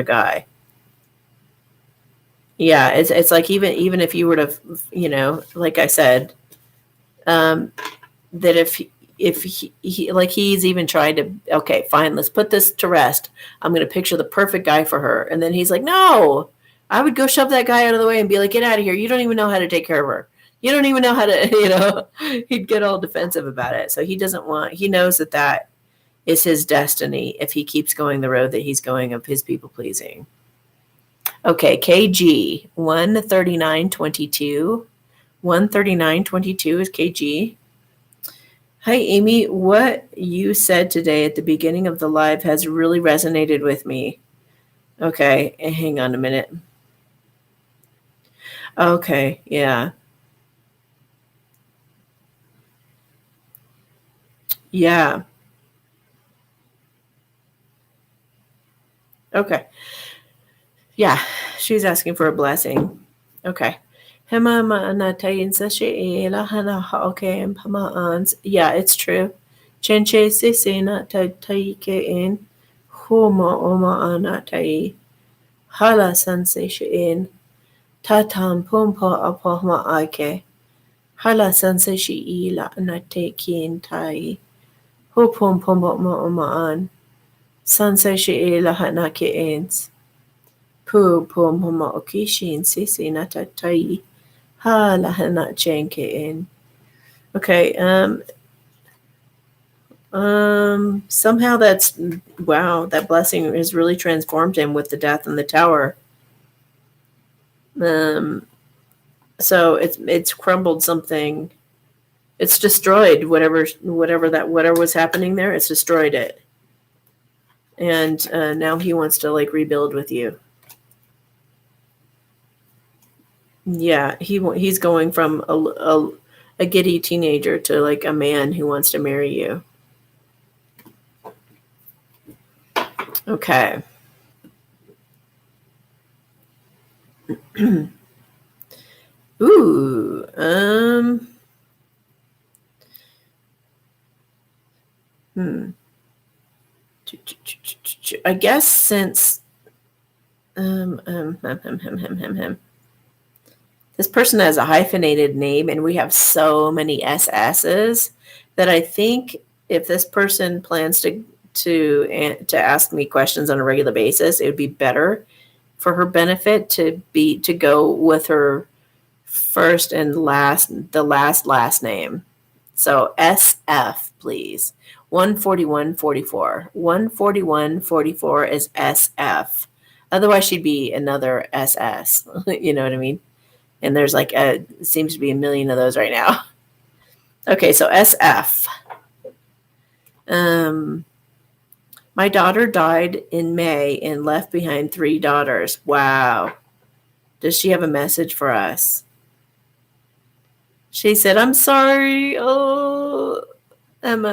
guy. Yeah, it's like even if you were to, like I said, that if he like he's even tried to, okay, fine, let's put this to rest. I'm going to picture the perfect guy for her. And then he's like, no, I would go shove that guy out of the way and be like, get out of here. You don't even know how to take care of her. You don't even know how to, he'd get all defensive about it. So he knows that is his destiny if he keeps going the road that he's going of his people pleasing. Okay. KG 139.22. 139.22 is KG. Hi, Amy. What you said today at the beginning of the live has really resonated with me. Okay, hang on a minute. Okay, yeah. Yeah. Okay. Yeah, she's asking for a blessing. Okay. Yeah, it's true. Chenche sisena taike homa oma anatai hala sensation tatam pumpa apoma ake hala sensation ila anate tai hopum pumpa oma an sensation ila hanake ends pu pum homa okishin sisena tatai hala hanachenke in. Okay, somehow that blessing has really transformed him with the death in the tower. So it's crumbled something. It's destroyed whatever was happening there. It's destroyed it, and now he wants to like rebuild with you. Yeah, he's going from a giddy teenager to like a man who wants to marry you. Okay. Ooh, I guess since this person has a hyphenated name and we have so many SS's that I think if this person plans to ask me questions on a regular basis, it would be better for her benefit to go with her first and the last name. So SF, please. 14144. 14144 is SF. Otherwise, she'd be another SS. You know what I mean? And there's like seems to be a million of those right now. Okay, so SF. My daughter died in May and left behind 3 daughters. Wow. Does she have a message for us? She said, I'm sorry. Oh, and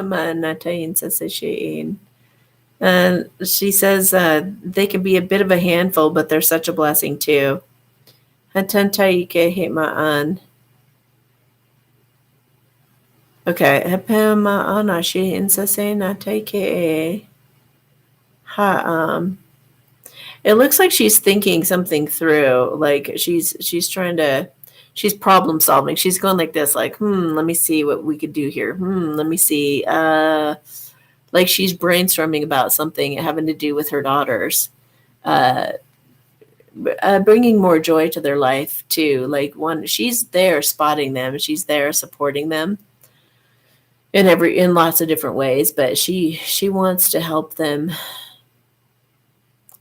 she says they can be a bit of a handful, but they're such a blessing too. Okay. It looks like she's thinking something through. Like she's trying to, she's problem solving. She's going like this, like, let me see what we could do here. Let me see. Like she's brainstorming about something having to do with her daughters, bringing more joy to their life too. Like she's there spotting them. She's there supporting them in lots of different ways, but she wants to help them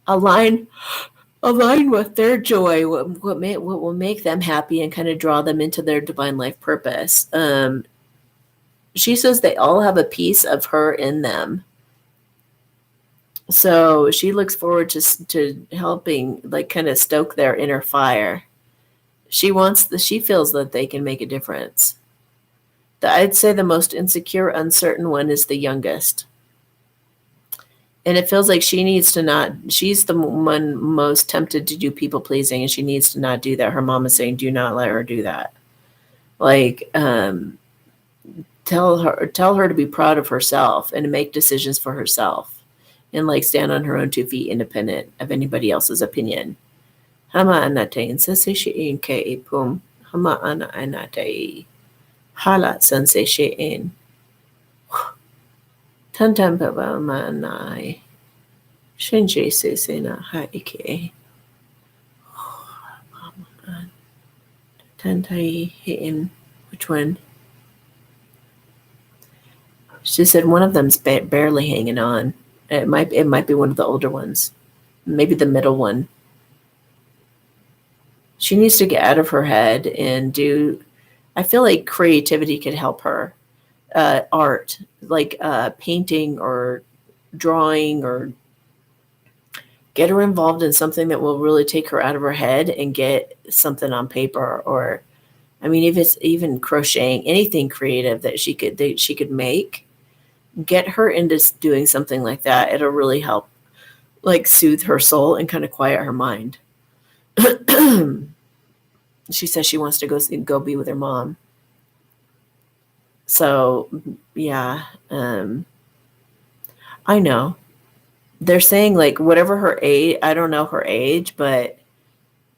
align with their joy, what will make them happy and kind of draw them into their divine life purpose. She says they all have a piece of her in them. So she looks forward to helping like kind of stoke their inner fire. She feels that they can make a difference. I'd say the most insecure, uncertain one is the youngest. And it feels like she's the one most tempted to do people pleasing, and she needs to not do that. Her mom is saying, do not let her do that. Like, tell her to be proud of herself and to make decisions for herself and like stand on her own 2 feet independent of anybody else's opinion. Hama anatain sensation ke pum. Hama ana anatai. Hala sensation. Tantam baba manai. Shinji sesena haike. Oh my god. Tantai hitting. Which one? She said one of them's barely hanging on. It might be one of the older ones. Maybe the middle one. She needs to get out of her head and do. I feel like creativity could help her. Art, like painting or drawing, or get her involved in something that will really take her out of her head and get something on paper. Or, I mean, if it's even crocheting, anything creative that she could make, get her into doing something like that. It'll really help like soothe her soul and kind of quiet her mind. She says she wants to go be with her mom. So yeah, I know they're saying like whatever her age, I don't know her age, but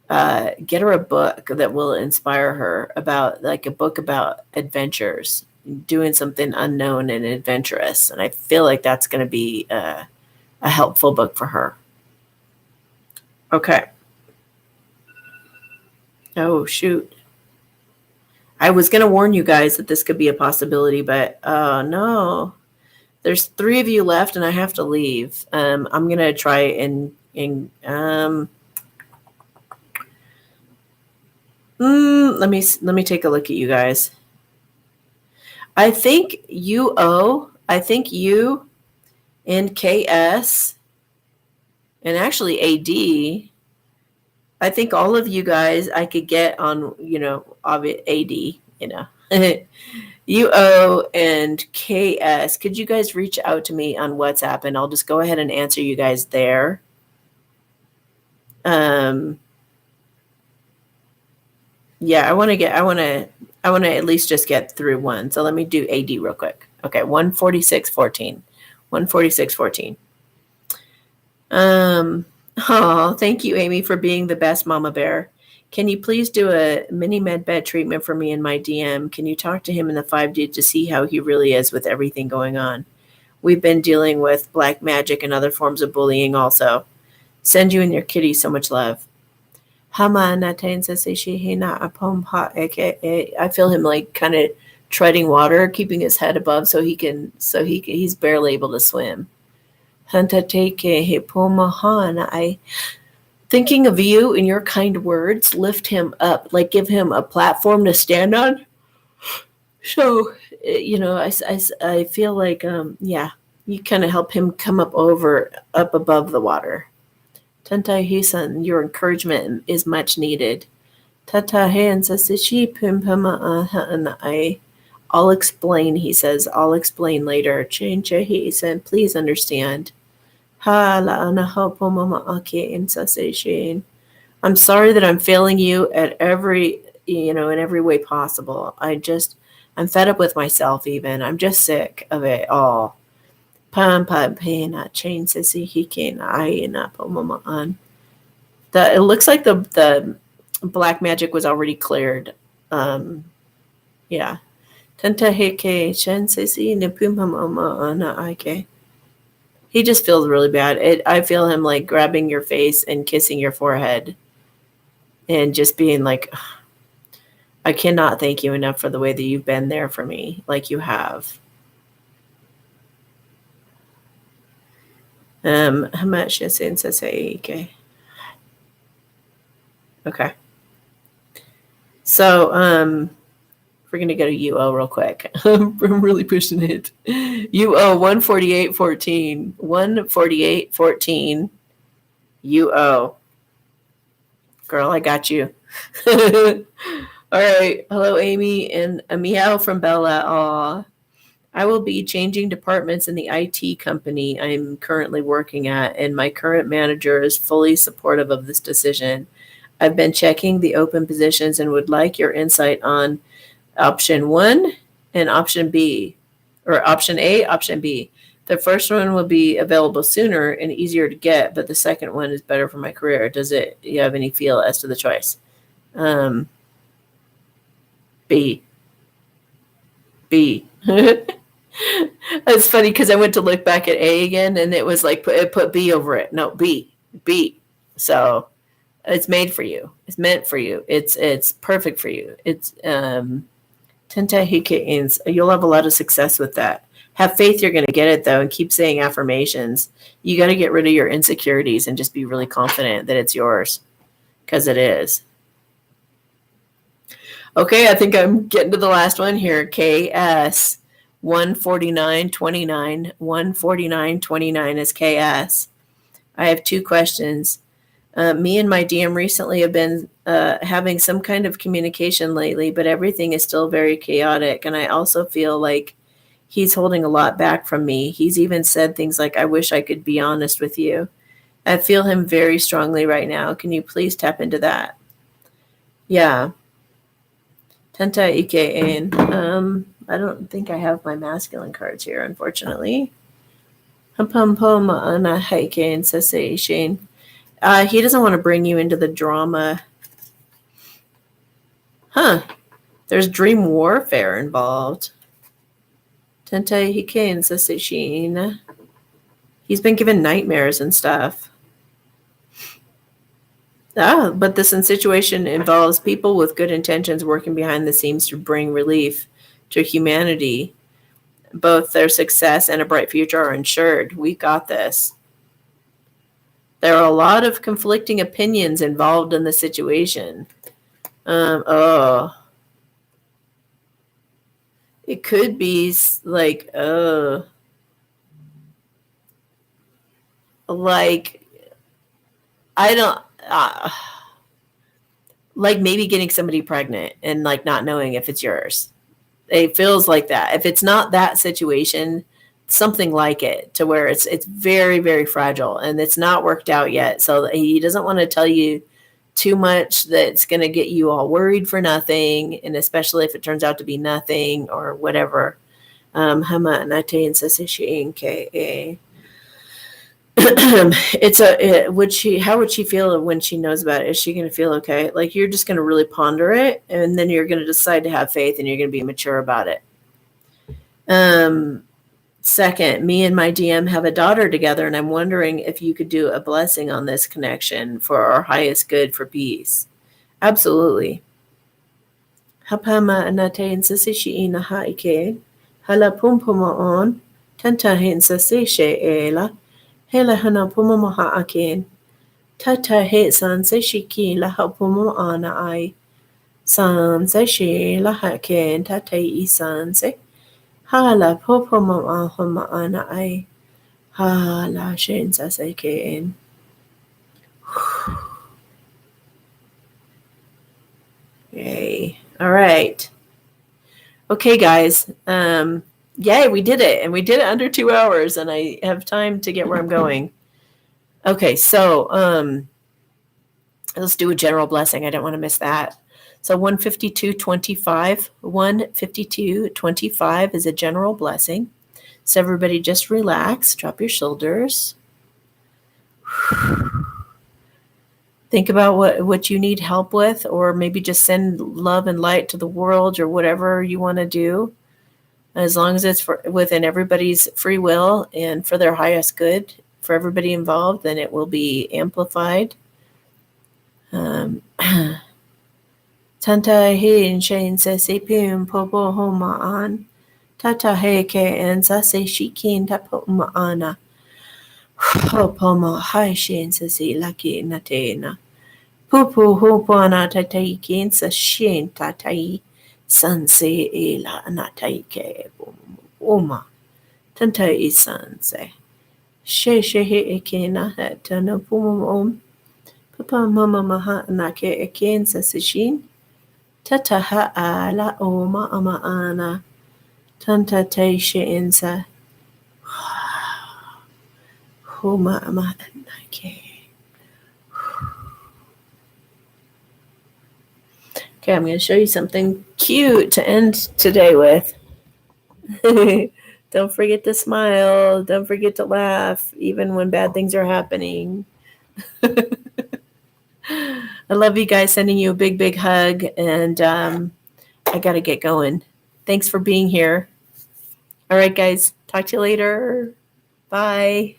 get her a book that will inspire her, about like a book about adventures, doing something unknown and adventurous. And I feel like that's going to be a helpful book for her. Okay. Oh, shoot. I was going to warn you guys that this could be a possibility, but no. There's 3 of you left, and I have to leave. I'm going to try and let me take a look at you guys. I think you and KS, and actually AD. I think all of you guys I could get on, AD, UO and KS. Could you guys reach out to me on WhatsApp, and I'll just go ahead and answer you guys there. Yeah, I want to at least just get through one. So let me do AD real quick. Okay, 146.14. 146.14. Oh, thank you, Amy, for being the best mama bear. Can you please do a mini med bed treatment for me in my DM? Can you talk to him in the 5D to see how he really is with everything going on? We've been dealing with black magic and other forms of bullying also. Send you and your kitty so much love. I feel him like kind of treading water, keeping his head above he's barely able to swim. Thinking of you and your kind words, lift him up, like give him a platform to stand on. So, I feel like, you kind of help him come up above the water. Tanta Hisan, your encouragement is much needed. Tata I'll explain, he says. I'll explain later. He said, please understand. I'm sorry that I'm failing you at in every way possible. I'm fed up with myself even. I'm just sick of it all. It looks like the black magic was already cleared. Yeah. He just feels really bad. I feel him like grabbing your face and kissing your forehead and just being like, I cannot thank you enough for the way that you've been there for me, like you have. How much is it? Okay. Okay. So, we're going to go to UO real quick. I'm really pushing it. UO 148.14. 148.14. UO. Girl, I got you. All right. Hello, Amy, and a meow from Bella. Aw. I will be changing departments in the IT company I'm currently working at, and my current manager is fully supportive of this decision. I've been checking the open positions and would like your insight on option 1 and option B, or option A, option B. The first one will be available sooner and easier to get, but the second one is better for my career. You have any feel as to the choice? B. It's funny because I went to look back at A again, and it was like it put B over it. No, B. So it's made for you. It's meant for you. It's perfect for you. It's Tentahikeins. You'll have a lot of success with that. Have faith you're going to get it, though, and keep saying affirmations. You got to get rid of your insecurities and just be really confident that it's yours, because it is. Okay, I think I'm getting to the last one here. KS 149.29. 149.29 is KS. I have 2 questions. Me and my DM recently have been having some kind of communication lately, but everything is still very chaotic. And I also feel like he's holding a lot back from me. He's even said things like, I wish I could be honest with you. I feel him very strongly right now. Can you please tap into that? Yeah. Tenta Ike. I don't think I have my masculine cards here, unfortunately. He doesn't want to bring you into the drama. Huh. There's dream warfare involved. Tenta Hike Saseshin. He's been given nightmares and stuff. But this situation involves people with good intentions working behind the scenes to bring relief to humanity. Both their success and a bright future are ensured. We got this. There are a lot of conflicting opinions involved in the situation. It could be like, I don't, like maybe getting somebody pregnant and like not knowing if it's yours. It feels like that. If it's not that situation, something like it, to where it's very, very fragile and it's not worked out yet. So he doesn't want to tell you too much that's going to get you all worried for nothing, and especially if it turns out to be nothing or whatever. How would she feel when she knows about it? Is she going to feel okay? Like, you're just going to really ponder it, and then you're going to decide to have faith, and you're going to be mature about it. Second, me and my DM have a daughter together, and I'm wondering if you could do a blessing on this connection for our highest good for peace. Absolutely. Hapama anatain sasishi ina haike. Hala pumpuma on. Tanta hin sasishe ela. Hela hana pumama haakin. Tata he san sashiki la hapuma ana ai. San sashi la hakin tata isan se. Hala pupuma homa ana ai. Hala shin sasakin. Yay. All right. Okay, guys. Yay, we did it. And we did it under 2 hours, and I have time to get where I'm going. Okay, so let's do a general blessing. I don't want to miss that. So 152.25. 152.25 is a general blessing. So everybody just relax, drop your shoulders. Think about what you need help with, or maybe just send love and light to the world, or whatever you want to do. As long as it's within everybody's free will and for their highest good for everybody involved, then it will be amplified. Tanta hin shain se sepim popo homa an. Tata heke and sase shikin tapo maana. Hopoma hai shin se si laki natena. Pupu hopana tatai kin sa shin tatai. Sanse ela anataike uma tanta isanse she he ekena tana pumum papa mama maha nake eken sasishin tata ha ala oma ama ana tanta taishe insa homa ama nake. Okay, I'm going to show you something cute to end today with. Don't forget to smile. Don't forget to laugh, even when bad things are happening. I love you guys. Sending you a big, big hug. And I got to get going. Thanks for being here. All right, guys. Talk to you later. Bye.